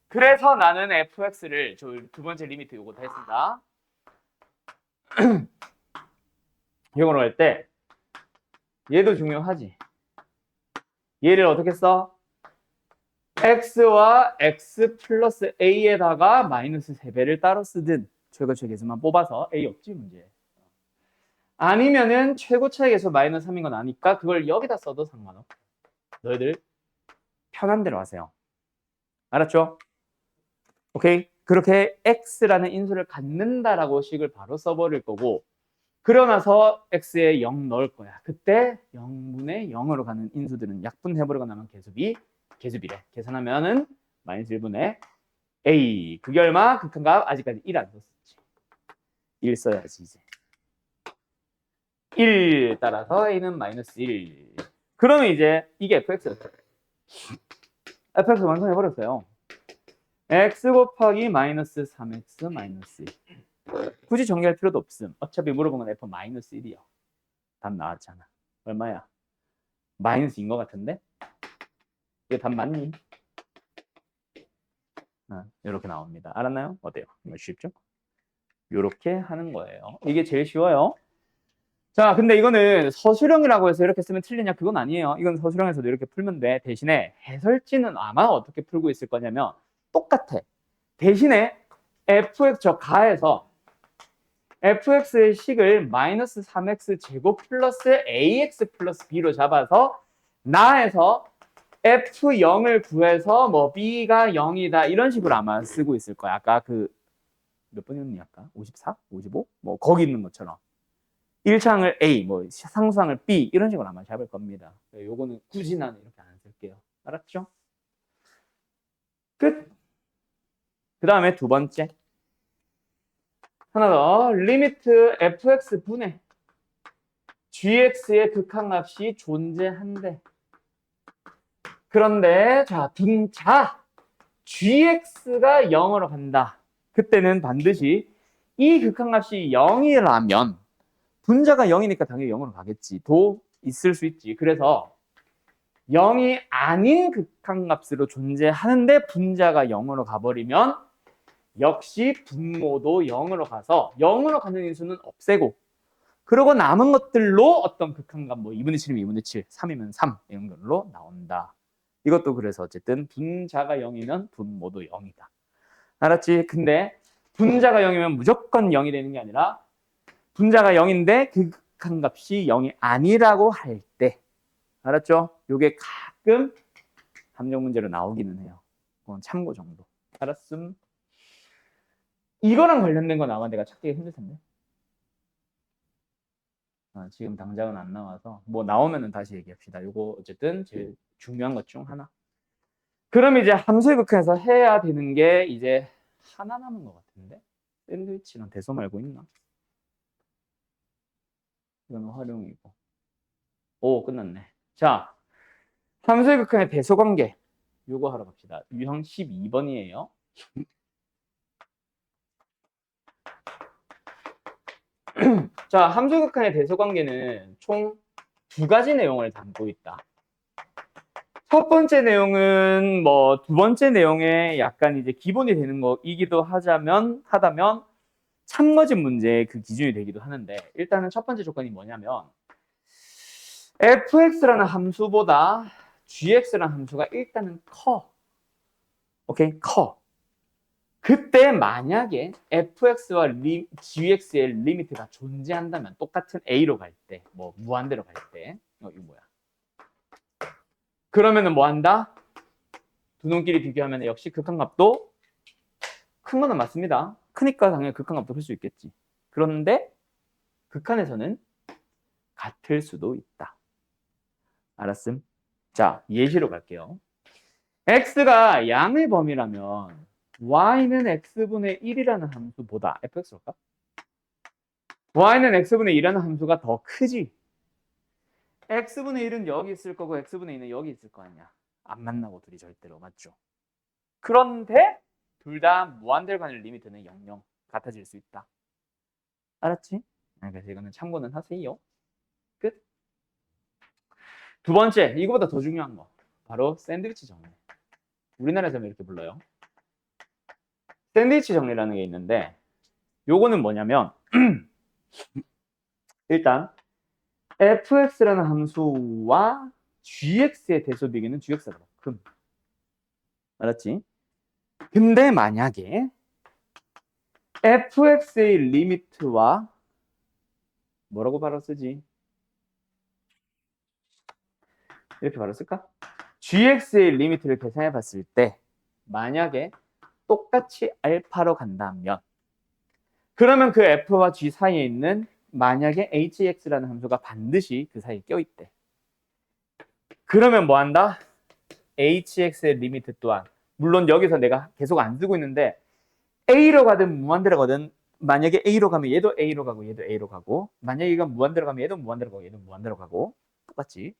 그래서 나는 fx를 두 번째 리미트 요거 다 했습니다. 0으로 갈 때 얘도 중요하지. 얘를 어떻게 써? x와 x 플러스 a에다가 마이너스 3배를 따로 쓰든 최고차의 개수만 뽑아서 a 없지 문제. 아니면은 최고차의 개수 마이너스 3인 건 아니까 그걸 여기다 써도 상관없어. 너희들 편한 대로 하세요. 알았죠? 오케이? 그렇게 x라는 인수를 갖는다라고 식을 바로 써버릴 거고 그러고 나서 x에 0 넣을 거야. 그때 0분의 0으로 가는 인수들은 약분해버리고 나면 계수비래. 계산하면은 마이너스 1분의 a. 그게 얼마? 극한값 아직까지 1 안 썼지. 1 써야지 이제. 1 따라서 a는 마이너스 1. 그러면 이제 이게 fx였죠. fx 완성해버렸어요. x 곱하기 마이너스 3x 마이너스 1. 굳이 정리할 필요도 없음. 어차피 물어본 건 f 마이너스 1이요. 답 나왔잖아. 얼마야? 마이너스인 것 같은데? 이거 답 맞니? 이렇게 나옵니다. 알았나요? 어때요? 쉽죠? 이렇게 하는 거예요. 이게 제일 쉬워요. 자, 근데 이거는 서술형이라고 해서 이렇게 쓰면 틀리냐? 그건 아니에요. 이건 서술형에서도 이렇게 풀면 돼. 대신에 해설지는 아마 어떻게 풀고 있을 거냐면 똑같아. 대신에 fx 저 가에서 fx의 식을 마이너스 3x 제곱 플러스 ax 플러스 b로 잡아서 나에서 f0을 구해서 뭐 b가 0이다 이런 식으로 아마 쓰고 있을 거야. 아까 그 몇 번이었니 아까? 54? 55? 뭐 거기 있는 것처럼 1차항을 a, 뭐 상수항을 b 이런 식으로 아마 잡을 겁니다. 요거는 굳이 나는 이렇게 안 쓸게요. 알았죠? 끝. 그 다음에 두 번째 하나 더 리미트 fx 분의 gx의 극한값이 존재한대. 그런데 자 분자 gx가 0으로 간다. 그때는 반드시 이 극한값이 0이라면 분자가 0이니까 당연히 0으로 가겠지. 도 있을 수 있지. 그래서 0이 아닌 극한값으로 존재하는데 분자가 0으로 가버리면 역시 분모도 0으로 가서 0으로 가는 인수는 없애고 그리고 남은 것들로 어떤 극한값 뭐 2분의 7이면 2분의 7, 3이면 3 이런 걸로 나온다. 이것도 그래서 어쨌든 분자가 0이면 분모도 0이다. 알았지? 근데 분자가 0이면 무조건 0이 되는 게 아니라 분자가 0인데 그 극한값이 0이 아니라고 할 때 알았죠? 요게 가끔 함정 문제로 나오기는 해요. 그건 참고 정도. 알았음? 이거랑 관련된 거 나와 내가 찾기가 힘들 텐데. 지금 당장은 안 나와서 뭐 나오면은 다시 얘기합시다. 요거 어쨌든 제일 중요한 것 중 하나. 그럼 이제 함수의 극한에서 해야 되는 게 이제 하나 남은 것 같은데 샌드위치랑 대소 말고 있나? 이건 활용이고. 오 끝났네. 자 함수의 극한의 대소관계 요거 하러 갑시다. 유형 12번이에요. 자 함수의 극한의 대소관계는 총 두 가지 내용을 담고 있다. 첫 번째 내용은 뭐 두 번째 내용에 약간 이제 기본이 되는 거이기도 하다면 참거짓 문제의 그 기준이 되기도 하는데 일단은 첫 번째 조건이 뭐냐면 fx라는 함수보다 gx라는 함수가 일단은 커. 오케이? 커. 그때 만약에 fx와 gx의 리미트가 존재한다면 똑같은 a로 갈 때, 뭐 무한대로 갈 때, 이거 뭐야? 그러면은 뭐 한다? 두 놈끼리 비교하면 역시 극한값도 큰 거는 맞습니다. 크니까 당연히 극한값도 클 수 있겠지. 그런데 극한에서는 같을 수도 있다. 알았음? 자, 예시로 갈게요. x가 양의 범위라면 y는 x분의 1이라는 함수보다 fx로 할까? y는 x분의 2라는 함수가 더 크지. x분의 1은 여기 있을 거고 x분의 2는 여기 있을 거 아니야. 안 만나고 둘이 절대로 맞죠? 그런데 둘 다 무한대로 가는 리미트는 0, 같아질 수 있다. 알았지? 그래서 이거는 참고는 하세요. 끝. 두 번째, 이거보다 더 중요한 거. 바로 샌드위치 정리. 우리나라에서는 이렇게 불러요. 샌드위치 정리라는 게 있는데 요거는 뭐냐면 일단 fx라는 함수와 gx의 대소 비교는 gx가 더 큰. 알았지? 근데 만약에 fx의 리미트와 뭐라고 바로 쓰지? 이렇게 바로 쓸까? gx의 리미트를 계산해 봤을 때 만약에 똑같이 알파로 간다면 그러면 그 f와 g 사이에 있는 만약에 hx라는 함수가 반드시 그 사이에 껴있대. 그러면 뭐 한다? hx의 리미트 또한 물론 여기서 내가 계속 안 쓰고 있는데 a로 가든 무한대로 가든 만약에 a로 가면 얘도 a로 가고 얘도 a로 가고 만약에 얘가 무한대로 가면 얘도 무한대로 가고 얘도 무한대로 가고 똑같지.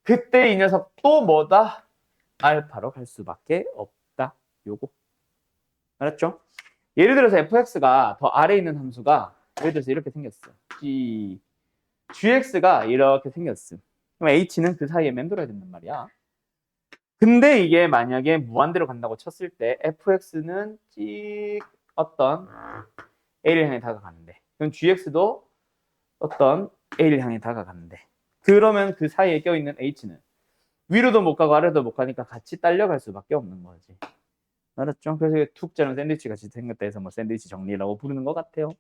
그때 이 녀석 또 뭐다? 알파로 갈 수밖에 없다. 요거. 알았죠? 예를 들어서 fx가 더 아래에 있는 함수가 예를 들어서 이렇게 생겼어. gx가 이렇게 생겼어. 그럼 h는 그 사이에 맴돌아야 된단 말이야. 근데 이게 만약에 무한대로 간다고 쳤을 때 fx는 찍 어떤 a를 향해 다가가는데 그럼 gx도 어떤 a를 향해 다가가는데 그러면 그 사이에 껴있는 h는 위로도 못 가고 아래도 못 가니까 같이 딸려갈 수밖에 없는 거지. 알았죠? 그래서 툭 자는 샌드위치 같이 생겼다 해서 뭐 샌드위치 정리라고 부르는 것 같아요.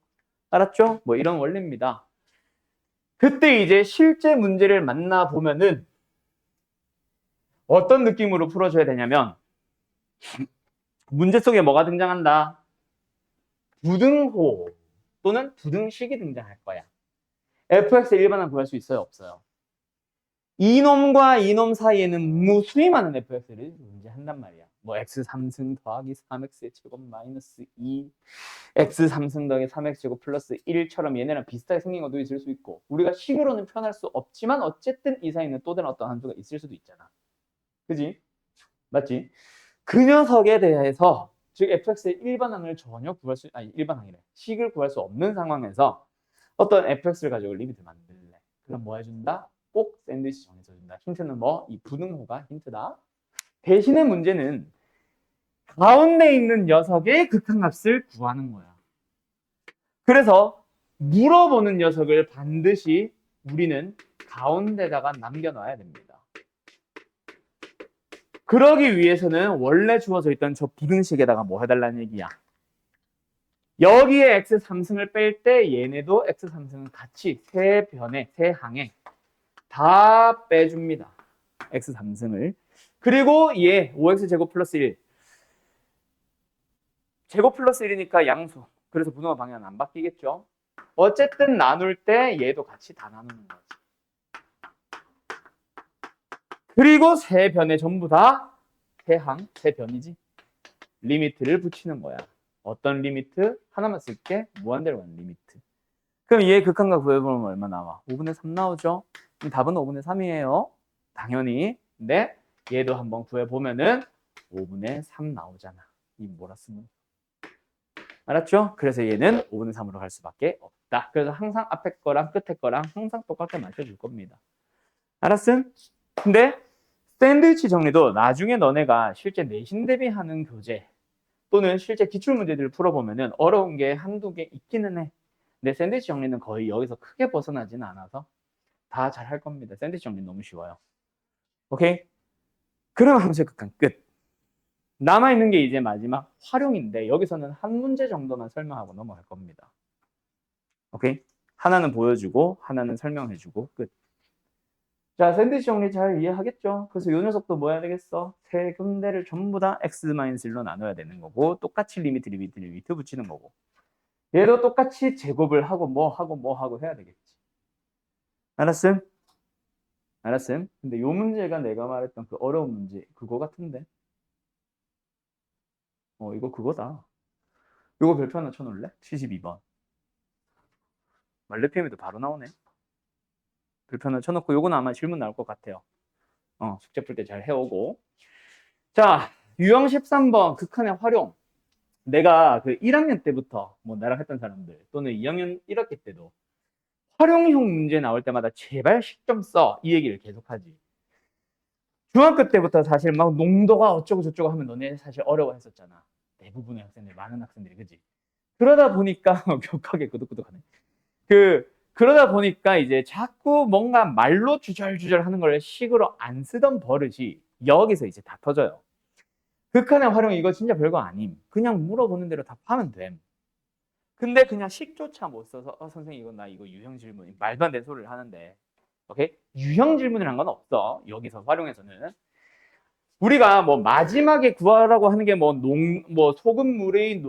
알았죠? 뭐 이런 원리입니다. 그때 이제 실제 문제를 만나보면은 어떤 느낌으로 풀어줘야 되냐면 문제 속에 뭐가 등장한다? 부등호 또는 부등식이 등장할 거야. fx의 일반항 구할 수 있어요? 없어요? 이놈과 이놈 사이에는 무수히 많은 fx를 존재한단 말이야. 뭐 x 3승 더하기 3x의 제곱 마이너스 2 x 3승 더하기 3x 제곱 플러스 1처럼 얘네랑 비슷하게 생긴 것도 있을 수 있고 우리가 식으로는 표현할 수 없지만 어쨌든 이 사이에는 또 다른 어떤 함수가 있을 수도 있잖아. 그지? 맞지? 그 녀석에 대해서 즉 fx의 일반항을 전혀 구할 수 아니 일반항이래. 식을 구할 수 없는 상황에서 어떤 fx를 가지고 리미트 만들래. 그럼 뭐 해준다? 꼭 샌드위치 정해서 준다. 힌트는 뭐? 이 부등호가 힌트다. 대신에 문제는 가운데 있는 녀석의 극한값을 구하는 거야. 그래서 물어보는 녀석을 반드시 우리는 가운데다가 남겨놔야 됩니다. 그러기 위해서는 원래 주어져 있던 저 부등식에다가 뭐 해달라는 얘기야. 여기에 x3승을 뺄 때 얘네도 x3승은 같이 세 변에, 세 항에 다 빼줍니다. x3승을. 그리고 얘 5x 제곱 플러스 1. 제곱 플러스 1이니까 양수. 그래서 분모가 방향은 안 바뀌겠죠. 어쨌든 나눌 때 얘도 같이 다 나누는 거지. 그리고 세 변에 전부 다 세 항, 세 변이지. 리미트를 붙이는 거야. 어떤 리미트? 하나만 쓸게. 무한대로 가는 리미트. 그럼 얘 극한값 구해보면 얼마 나와? 5분의 3 나오죠? 그럼 답은 5분의 3이에요. 당연히. 근데 얘도 한번 구해보면은 5분의 3 나오잖아. 이 뭐라 쓰면. 알았죠? 그래서 얘는 5분의 3으로 갈 수밖에 없다. 그래서 항상 앞에 거랑 끝에 거랑 항상 똑같게 맞춰줄 겁니다. 알았음? 근데 샌드위치 정리도 나중에 너네가 실제 내신 대비하는 교재 또는 실제 기출문제들을 풀어보면은 어려운 게 한두 개 있기는 해. 근데 샌드위치 정리는 거의 여기서 크게 벗어나지는 않아서 다 잘 할 겁니다. 샌드위치 정리 너무 쉬워요. 오케이? 그럼 함수의 극한 끝. 남아있는 게 이제 마지막 활용인데 여기서는 한 문제 정도만 설명하고 넘어갈 겁니다. 오케이? 하나는 보여주고 하나는 설명해주고 끝. 자, 샌드위치 정리 잘 이해하겠죠? 그래서 이 녀석도 뭐 해야 되겠어? 세 군데를 전부 다 x-1로 나눠야 되는 거고 똑같이 리미트 붙이는 거고 얘도 똑같이 제곱을 하고 뭐 하고 해야 되겠지. 알았음? 알았음? 근데 요 문제가 내가 말했던 그 어려운 문제 그거 같은데? 이거 그거다. 이거 별표 하나 쳐놓을래? 72번. 말레피엠에도 바로 나오네. 별표 하나 쳐놓고 요거는 아마 질문 나올 것 같아요. 숙제 풀 때 잘 해오고. 자, 유형 13번 극한의 활용. 내가 그 1학년 때부터 뭐 나랑 했던 사람들 또는 2학년 1학기 때도 활용형 문제 나올 때마다 제발 식 좀 써. 이 얘기를 계속하지. 중학교 때부터 사실 막 농도가 어쩌고 저쩌고 하면 너네 사실 어려워했었잖아. 대부분의 학생들, 많은 학생들이, 그지? 그러다 보니까 격하게 끄덕끄덕하네. 그러다 보니까 이제 자꾸 뭔가 말로 주절주절 하는 걸 식으로 안 쓰던 버릇이 여기서 이제 다 터져요. 극한의 활용 이거 진짜 별거 아님. 그냥 물어보는 대로 답하면 됨. 근데 그냥 식조차 못 써서 선생님 이거 나 이거 유형 질문 말도 안 되는 소리를 하는데 오케이? 유형 질문이란 건 없어. 여기서 활용해서는 우리가 뭐 마지막에 구하라고 하는 게 뭐 소금물의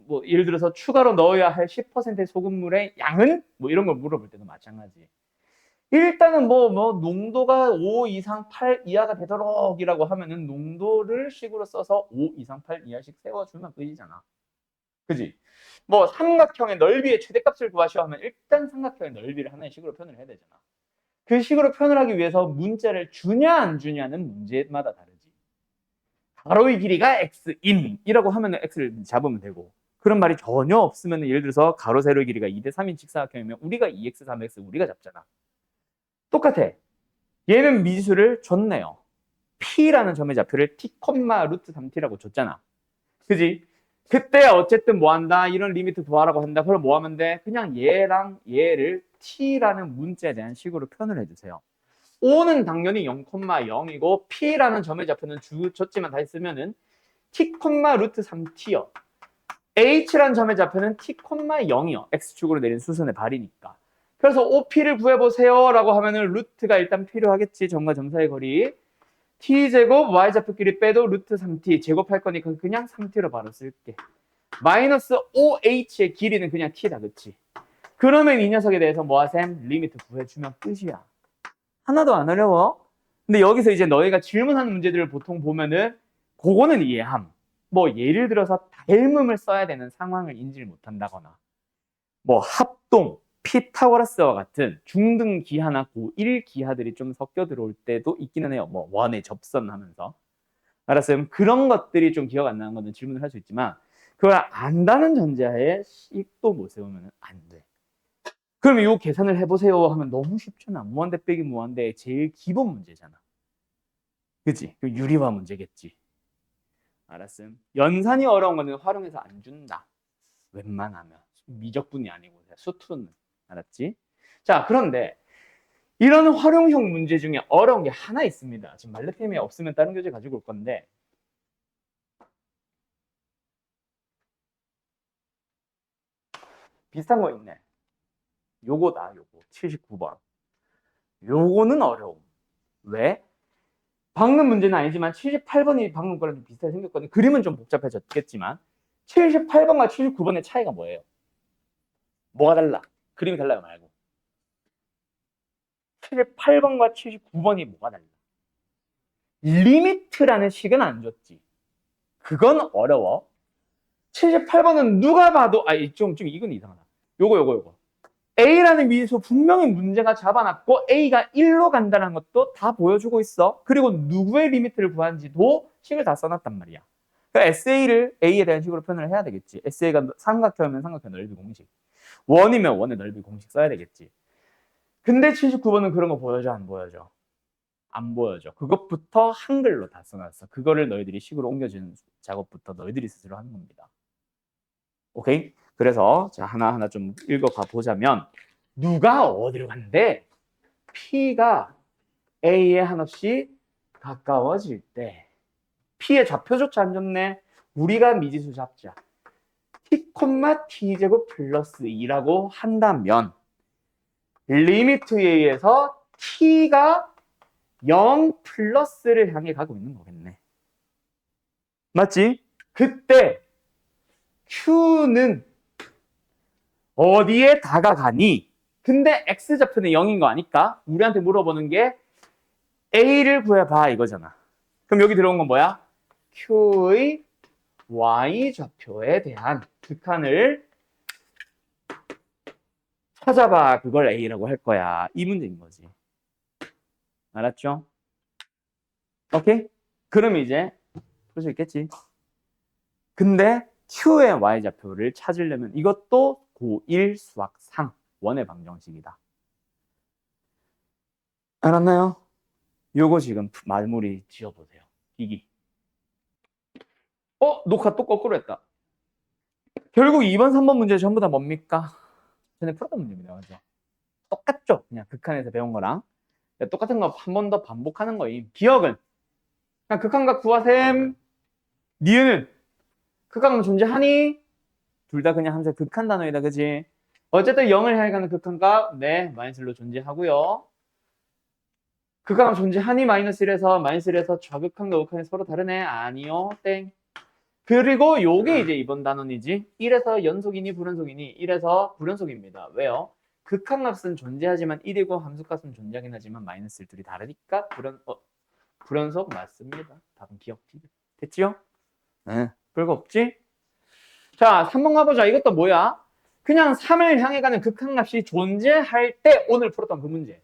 뭐 예를 들어서 추가로 넣어야 할 10%의 소금물의 양은 뭐 이런 걸 물어볼 때도 마찬가지. 일단은 뭐 농도가 5 이상 8 이하가 되도록이라고 하면은 농도를 식으로 써서 5 이상 8 이하씩 세워주면 끝이잖아. 그지? 뭐 삼각형의 넓이의 최대값을 구하시오 하면 일단 삼각형의 넓이를 하나의 식으로 표현을 해야 되잖아. 그 식으로 표현을 하기 위해서 문자를 주냐 안 주냐는 문제마다 다르지. 가로의 길이가 x인이라고 하면 x를 잡으면 되고 그런 말이 전혀 없으면 예를 들어서 가로 세로의 길이가 2대 3인 직사각형이면 우리가 2x, 3x 우리가 잡잖아. 똑같아. 얘는 미지수를 줬네요. P라는 점의 좌표를 T, 루트 3T라고 줬잖아. 그지? 그때 어쨌든 뭐 한다? 이런 리미트 구하라고 한다. 그럼 뭐 하면 돼? 그냥 얘랑 얘를 T라는 문자에 대한 식으로 표현을 해주세요. O는 당연히 0,0이고 P라는 점의 좌표는 줬지만 다시 쓰면은 T, 루트 3T요. h란 점의 좌표는 t, 0이요. x축으로 내린 수선의 발이니까. 그래서 OP를 구해보세요 라고 하면은 루트가 일단 필요하겠지. 점과 점사의 거리. t제곱 y좌표끼리 빼도 루트 3t 제곱할 거니까 그냥 3t로 바로 쓸게. 마이너스 5h의 길이는 그냥 t다. 그치? 그러면 이 녀석에 대해서 뭐하셈? 리미트 구해주면 끝이야. 하나도 안 어려워. 근데 여기서 이제 너희가 질문하는 문제들을 보통 보면은 그거는 이해함. 뭐 예를 들어서 닮음을 써야 되는 상황을 인지를 못한다거나 뭐 합동, 피타고라스와 같은 중등 기하나 고1 기하들이 좀 섞여 들어올 때도 있기는 해요. 뭐 원의 접선 하면서. 알았어요? 그런 것들이 좀 기억 안 나는 거는 질문을 할 수 있지만 그걸 안다는 전제하에 식도 못 세우면 안 돼. 그럼 이 계산을 해보세요 하면 너무 쉽잖아. 무한대 빼기 무한대 제일 기본 문제잖아. 그치? 그 유리화 문제겠지. 알았음. 연산이 어려운 거는 활용해서 안 준다. 웬만하면. 미적분이 아니고 수투는. 알았지? 자, 그런데 이런 활용형 문제 중에 어려운 게 하나 있습니다. 지금 말레템이 없으면 다른 교재 가지고 올 건데 비슷한 거 있네. 요거다. 요거 79번. 요거는 어려움. 왜? 방금 문제는 아니지만 78번이 방금 거랑 좀 비슷하게 생겼거든요. 그림은 좀 복잡해졌겠지만 78번과 79번의 차이가 뭐예요? 뭐가 달라? 그림이 달라요 말고 78번과 79번이 뭐가 달라? 리미트라는 식은 안 줬지. 그건 어려워. 78번은 누가 봐도 좀 이건 이상하다. 요거 A라는 미지수 분명히 문제가 잡아놨고 A가 1로 간다는 것도 다 보여주고 있어. 그리고 누구의 리미트를 구하는지도 식을 다 써놨단 말이야. 그러니까 SA를 A에 대한 식으로 표현을 해야 되겠지. SA가 삼각형이면 삼각형 넓이 공식, 원이면 원의 넓이 공식 써야 되겠지. 근데 79번은 그런 거 보여줘 안 보여줘? 안 보여줘. 그것부터 한글로 다 써놨어. 그거를 너희들이 식으로 옮겨주는 작업부터 너희들이 스스로 하는 겁니다. 오케이? 그래서 자 하나하나 좀 읽어가 보자면 누가 어디로 간대? P가 A에 한없이 가까워질 때 P의 좌표조차 안 줬네. 우리가 미지수 잡자. T, T제곱 플러스 2라고 한다면 리미트에 의해서 T가 0 플러스를 향해 가고 있는 거겠네. 맞지? 그때 Q는 어디에 다가가니? 근데 X좌표는 0인 거 아니까 우리한테 물어보는 게 A를 구해봐 이거잖아. 그럼 여기 들어온 건 뭐야? Q의 Y좌표에 대한 극한을 찾아봐. 그걸 A라고 할 거야. 이 문제인 거지. 알았죠? 오케이? 그럼 이제 풀 수 있겠지. 근데 Q의 Y좌표를 찾으려면 이것도 고1 수학상 원의 방정식이다. 알았나요? 요거 지금 마무리 지어보세요. 이기. 녹화 또 거꾸로 했다. 결국 2번, 3번 문제 전부 다 뭡니까? 전에 풀었던 문제입니다. 맞죠? 똑같죠? 그냥 극한에서 배운 거랑. 똑같은 거 한 번 더 반복하는 거임. 기억은 그냥 극한각 구하셈. 니은은 극한은 존재하니? 둘 다 그냥 항상 극한 단어이다. 그지? 어쨌든 0을 향해 가는 극한각 네, 마이너스 1로 존재하고요. 극한은 존재하니? 마이너스 1에서 마이너스 1에서 좌극한과 극한이 서로 다르네? 아니요. 땡. 그리고 요게 이제 이번 단원이지. 1에서 연속이니 불연속이니? 1에서 불연속입니다. 왜요? 극한값은 존재하지만 1이고 함수값은 존재하긴 하지만 마이너스 1 둘이 다르니까 불연속 맞습니다. 답은 기억 됐지요? 네. 별거 없지? 자, 3번 가보자. 이것도 뭐야? 그냥 3을 향해 가는 극한값이 존재할 때 오늘 풀었던 그 문제.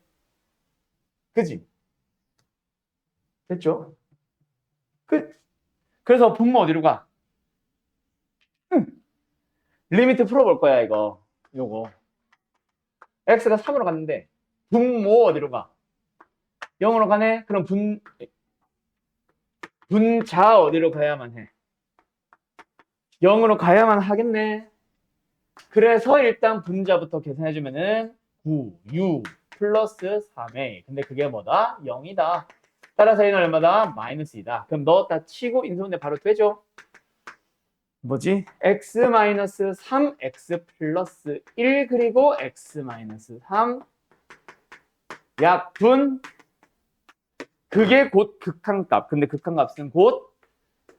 그지? 됐죠? 그래서 분모 어디로 가? 리미트 풀어볼 거야, 이거. 요거. x가 3으로 갔는데, 분모 어디로 가? 0으로 가네? 그럼 분자 어디로 가야만 해? 0으로 가야만 하겠네. 그래서 일단 분자부터 계산해주면은 9, 6, 플러스 3a. 근데 그게 뭐다? 0이다. 따라서 얘는 얼마다? 마이너스 2다. 그럼 넣었다 치고 인수분해 바로 되죠? 뭐지? x-3x 플러스 1 그리고 x-3 약분 그게 곧 극한값. 근데 극한값은 곧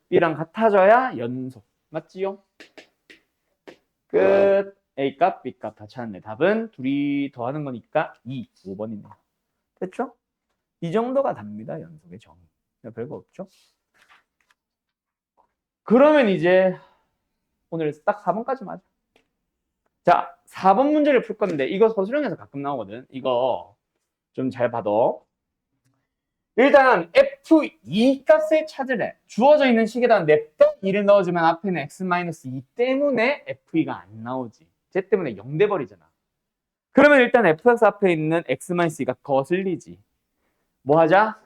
B랑 같아져야 연속. 맞지요? 끝. A값, B값 다 찾았네. 답은 둘이 더하는 거니까 2, 5번이네요. 됐죠? 이 정도가 답니다. 연속의 정의. 별거 없죠? 그러면 이제 오늘 딱 4번까지 맞아. 자, 4번 문제를 풀 건데 이거 서술형에서 가끔 나오거든. 이거 좀 잘 봐둬. 일단 F2 값을 찾으래. 주어져 있는 식에다 냅다 2를 넣어주면 앞에는 X-2 때문에 F2가 안 나오지. 쟤 때문에 0 돼버리잖아. 그러면 일단 Fx 앞에 있는 X-2가 거슬리지. 뭐 하자?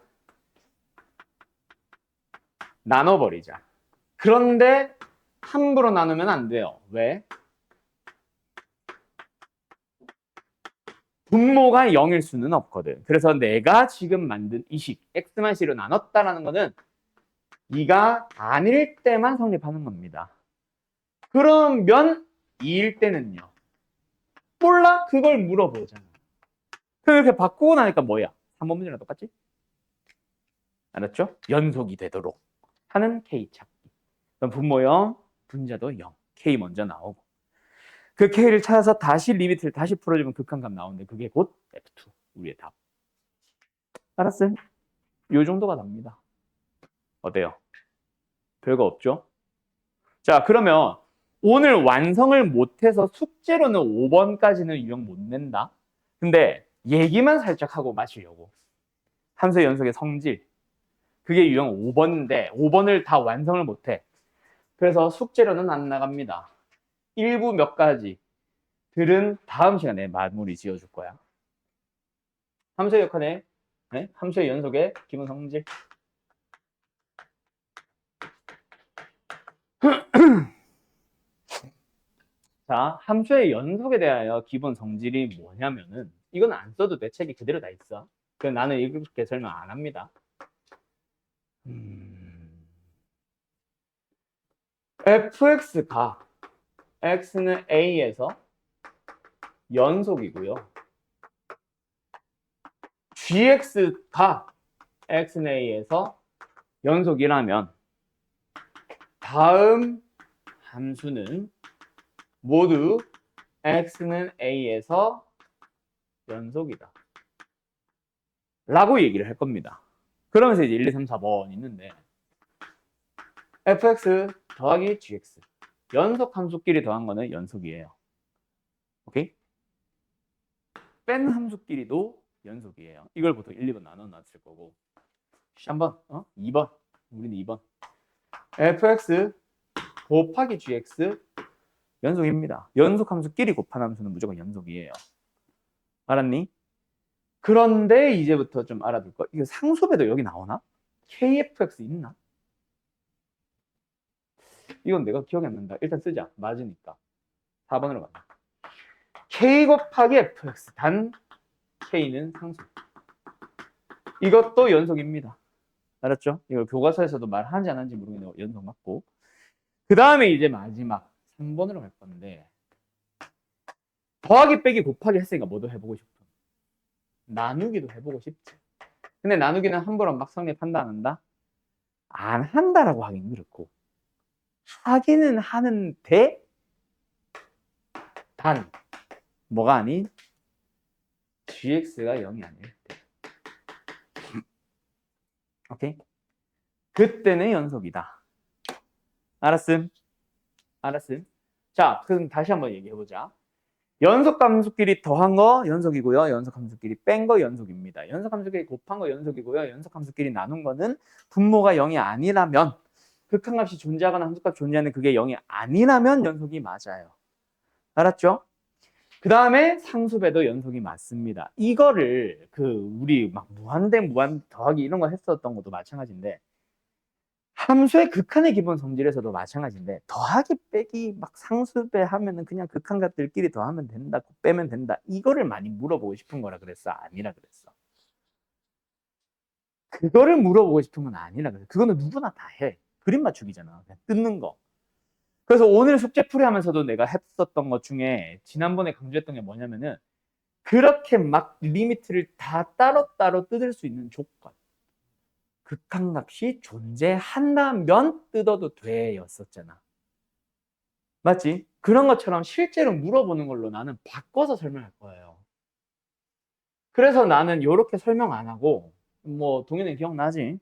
나눠버리자. 그런데 함부로 나누면 안 돼요. 왜? 분모가 0일 수는 없거든. 그래서 내가 지금 만든 이 식 X-C로 나눴다라는 거는 2가 아닐 때만 성립하는 겁니다. 그러면 2일 때는요. 몰라? 그걸 물어보잖아. 그렇게 바꾸고 나니까 뭐야? 3번 문제랑 똑같지? 알았죠? 연속이 되도록 하는 K 찾기. 그럼 분모 0, 분자도 0. K 먼저 나오고. 그 K를 찾아서 다시 리미트를 다시 풀어주면 극한값 나오는데 그게 곧 F2. 우리의 답. 알았어요? 요 정도가 답니다. 어때요? 별거 없죠? 자, 그러면 오늘 완성을 못해서 숙제로는 5번까지는 유형 못 낸다. 근데 얘기만 살짝 하고 마치려고. 함수의 연속의 성질. 그게 유형 5번인데 5번을 다 완성을 못해. 그래서 숙제로는 안 나갑니다. 일부 몇 가지들은 다음 시간에 마무리 지어줄 거야. 함수의 역할에 네? 함수의 연속의 기본 성질. 자, 함수의 연속에 대하여 기본 성질이 뭐냐면은 이건 안 써도 돼. 책이 그대로 다 있어. 그 나는 이렇게 설명 안 합니다. fx가 x는 a에서 연속이고요. gx가 x는 a에서 연속이라면 다음 함수는 모두 x는 a에서 연속이다. 라고 얘기를 할 겁니다. 그러면서 이제 1, 2, 3, 4번 있는데 fx 더하기 gx 연속 함수끼리 더한 거는 연속이에요. 오케이? 뺀 함수끼리도 연속이에요. 이걸 보통 1, 2번 나눠 놨을 거고 3번, 2번 우리는 2번 fx 곱하기 gx 연속입니다. 연속 함수끼리 곱한 함수는 무조건 연속이에요. 알았니? 그런데 이제부터 좀 알아둘 거. 이거 상수배도 여기 나오나? kfx 있나? 이건 내가 기억이 안 난다. 일단 쓰자. 맞으니까. 4번으로 가자. k 곱하기 fx 단 k는 상수. 이것도 연속입니다. 알았죠? 이걸 교과서에서도 말하는지 안 하는지 모르겠는데 연속 맞고. 그 다음에 이제 마지막 3번으로 갈 건데 더하기 빼기 곱하기 했으니까 뭐도 해보고 싶어. 나누기도 해보고 싶지. 근데 나누기는 함부로 막 성립한다 안 한다? 안 한다라고 하긴 그렇고 하기는 하는데 단 뭐가 아닌 gx가 0이 아닐 때. 오케이? 그때는 연속이다. 알았음? 알았음? 자, 그럼 다시 한번 얘기해보자. 연속 함수끼리 더한 거 연속이고요. 연속 함수끼리 뺀 거 연속입니다. 연속 함수끼리 곱한 거 연속이고요. 연속 함수끼리 나눈 거는 분모가 0이 아니라면 극한값이 존재하거나 함수값 존재하는 그게 0이 아니라면 연속이 맞아요. 알았죠? 그 다음에 상수배도 연속이 맞습니다. 이거를 우리 막 무한대 무한 더하기 이런 거 했었던 것도 마찬가지인데 함수의 극한의 기본 성질에서도 마찬가지인데 더하기 빼기 막 상수배 하면은 그냥 극한값들끼리 더하면 된다, 빼면 된다. 이거를 많이 물어보고 싶은 거라 그랬어? 아니라 그랬어? 그거를 물어보고 싶은 건 아니라 그랬어. 그거는 누구나 다 해. 그림 맞추기잖아. 그냥 뜯는 거. 그래서 오늘 숙제 풀이하면서도 내가 했었던 것 중에 지난번에 강조했던 게 뭐냐면은 그렇게 막 리미트를 다 따로따로 뜯을 수 있는 조건. 극한값이 존재한다면 뜯어도 돼 였었잖아. 맞지? 그런 것처럼 실제로 물어보는 걸로 나는 바꿔서 설명할 거예요. 그래서 나는 이렇게 설명 안 하고, 뭐 동현이 기억나지?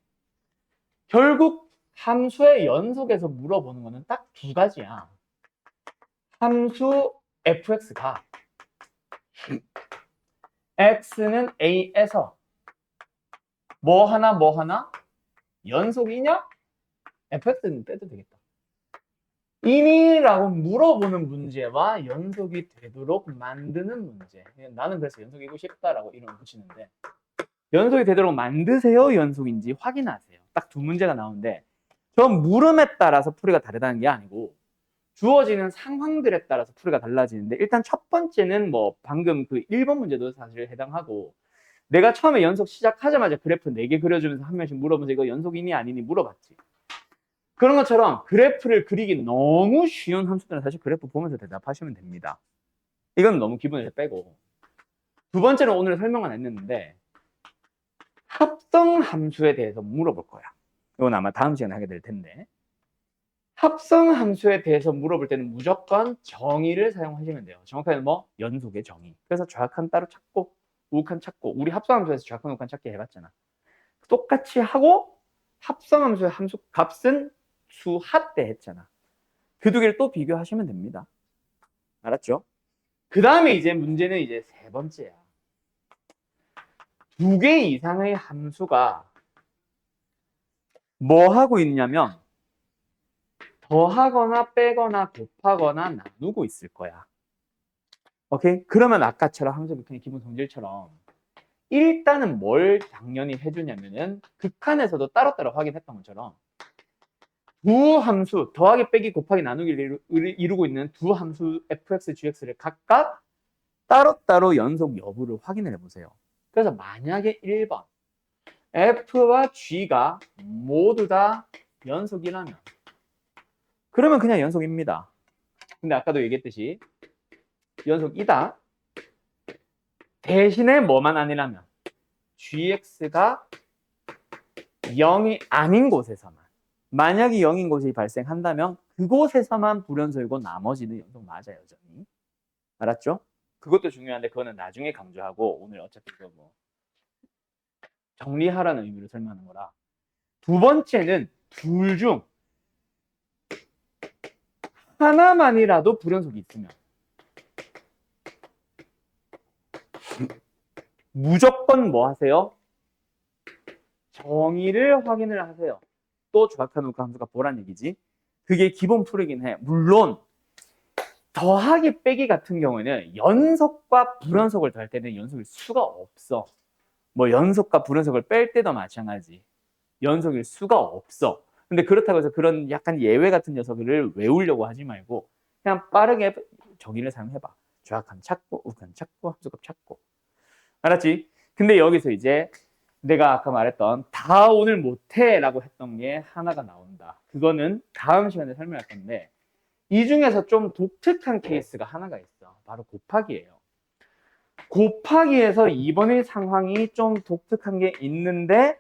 결국 함수의 연속에서 물어보는 거는 딱 두 가지야. 함수 fx가 x는 a에서 뭐 하나 연속이냐? fx는 빼도 되겠다. 이니라고 물어보는 문제와 연속이 되도록 만드는 문제. 나는 그래서 연속이고 싶다라고 이름을 붙이는데 연속이 되도록 만드세요, 연속인지 확인하세요. 딱 두 문제가 나오는데 저 물음에 따라서 풀이가 다르다는 게 아니고 주어지는 상황들에 따라서 풀이가 달라지는데 일단 첫 번째는 뭐 방금 그 1번 문제도 사실 해당하고 내가 처음에 연속 시작하자마자 그래프 4개 그려주면서 한 명씩 물어보면서 이거 연속이니 아니니 물어봤지. 그런 것처럼 그래프를 그리기 너무 쉬운 함수들은 사실 그래프 보면서 대답하시면 됩니다. 이건 너무 기분을 빼고 두 번째는 오늘 설명 안 했는데 합성 함수에 대해서 물어볼 거야. 이건 아마 다음 시간에 하게 될 텐데 합성 함수에 대해서 물어볼 때는 무조건 정의를 사용하시면 돼요. 정확하게 뭐? 연속의 정의. 그래서 좌악한 따로 찾고 우극한 찾고 우리 합성 함수에서 좌악한 우극한 찾기 해봤잖아. 똑같이 하고 합성 함수의 함수 값은 수하 때 했잖아. 그 두 개를 또 비교하시면 됩니다. 알았죠? 그 다음에 이제 문제는 이제 세 번째야. 두 개 이상의 함수가 뭐 하고 있냐면 더하거나 빼거나 곱하거나 나누고 있을 거야. 오케이? 그러면 아까처럼 함수 극한의 기본 성질처럼 일단은 뭘 당연히 해주냐면은 극한에서도 따로따로 확인했던 것처럼 두 함수 더하기 빼기 곱하기 나누기를 이루고 있는 두 함수 fx, gx를 각각 따로따로 연속 여부를 확인을 해보세요. 그래서 만약에 1번 f와 g가 모두 다 연속이라면 그러면 그냥 연속입니다. 근데 아까도 얘기했듯이 연속이다. 대신에 뭐만 아니라면 gx가 0이 아닌 곳에서만 만약에 0인 곳이 발생한다면 그곳에서만 불연속이고 나머지는 연속 맞아요, 여전히. 알았죠? 그것도 중요한데 그거는 나중에 강조하고 오늘 어차피 그거 뭐 정리하라는 의미로 설명하는 거라. 두 번째는 둘 중 하나만이라도 불연속이 있으면 무조건 뭐 하세요? 정의를 확인을 하세요. 또 좌악한 우극한 함수가 보란 얘기지. 그게 기본 풀이긴 해. 물론 더하기 빼기 같은 경우에는 연속과 불연속을 더할 때는 연속일 수가 없어. 뭐 연속과 불연속을 뺄 때도 마찬가지. 연속일 수가 없어. 근데 그렇다고 해서 그런 약간 예외 같은 녀석을 외우려고 하지 말고 그냥 빠르게 정의를 사용해봐. 좌악한 찾고 우극한 찾고 함수값 찾고. 알았지? 근데 여기서 이제 내가 아까 말했던 다 오늘 못해 라고 했던 게 하나가 나온다. 그거는 다음 시간에 설명할 건데 이 중에서 좀 독특한 케이스가 하나가 있어. 바로 곱하기예요. 곱하기에서 이번의 상황이 좀 독특한 게 있는데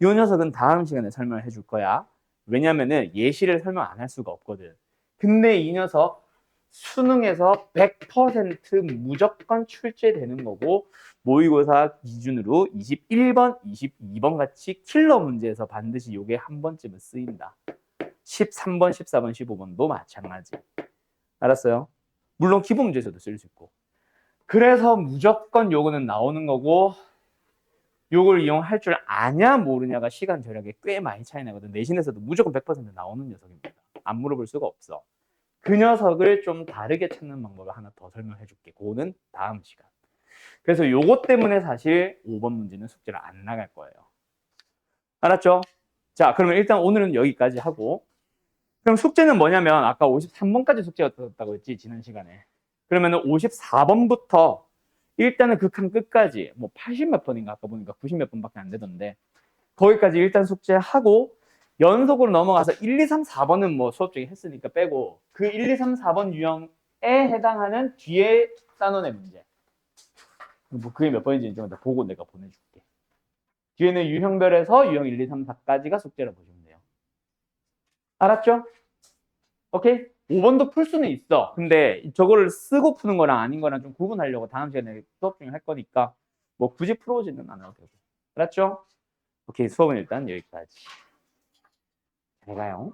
이 녀석은 다음 시간에 설명을 해줄 거야. 왜냐면은 예시를 설명 안 할 수가 없거든. 근데 이 녀석 수능에서 100% 무조건 출제되는 거고 모의고사 기준으로 21번, 22번 같이 킬러 문제에서 반드시 이게 한 번쯤은 쓰인다. 13번, 14번, 15번도 마찬가지. 알았어요? 물론 기본 문제에서도 쓸 수 있고. 그래서 무조건 요거는 나오는 거고 요걸 이용할 줄 아냐 모르냐가 시간 절약에 꽤 많이 차이 나거든. 내신에서도 무조건 100% 나오는 녀석입니다. 안 물어볼 수가 없어. 그 녀석을 좀 다르게 찾는 방법을 하나 더 설명해 줄게. 그거는 다음 시간. 그래서 요것 때문에 사실 5번 문제는 숙제를 안 나갈 거예요. 알았죠? 자, 그러면 일단 오늘은 여기까지 하고 그럼 숙제는 뭐냐면 아까 53번까지 숙제였다고 했지, 지난 시간에. 그러면은 54번부터 일단은 극한 끝까지 뭐 80몇 번인가 아까 보니까 90몇 번밖에 안 되던데 거기까지 일단 숙제하고 연속으로 넘어가서 1, 2, 3, 4번은 뭐 수업 중에 했으니까 빼고 그 1, 2, 3, 4번 유형에 해당하는 뒤에 따놓은 문제. 뭐 그게 몇 번인지 좀 보고 내가 보내줄게. 뒤에는 유형별에서 유형 1, 2, 3, 4까지가 숙제로 보시면 돼요. 알았죠? 오케이? 5번도 풀 수는 있어. 근데 저거를 쓰고 푸는 거랑 아닌 거랑 좀 구분하려고 다음 시간에 수업 중에 할 거니까 뭐 굳이 풀어오지는 않아도 되고. 알았죠? 오케이, 수업은 일단 여기까지. 잘 가요.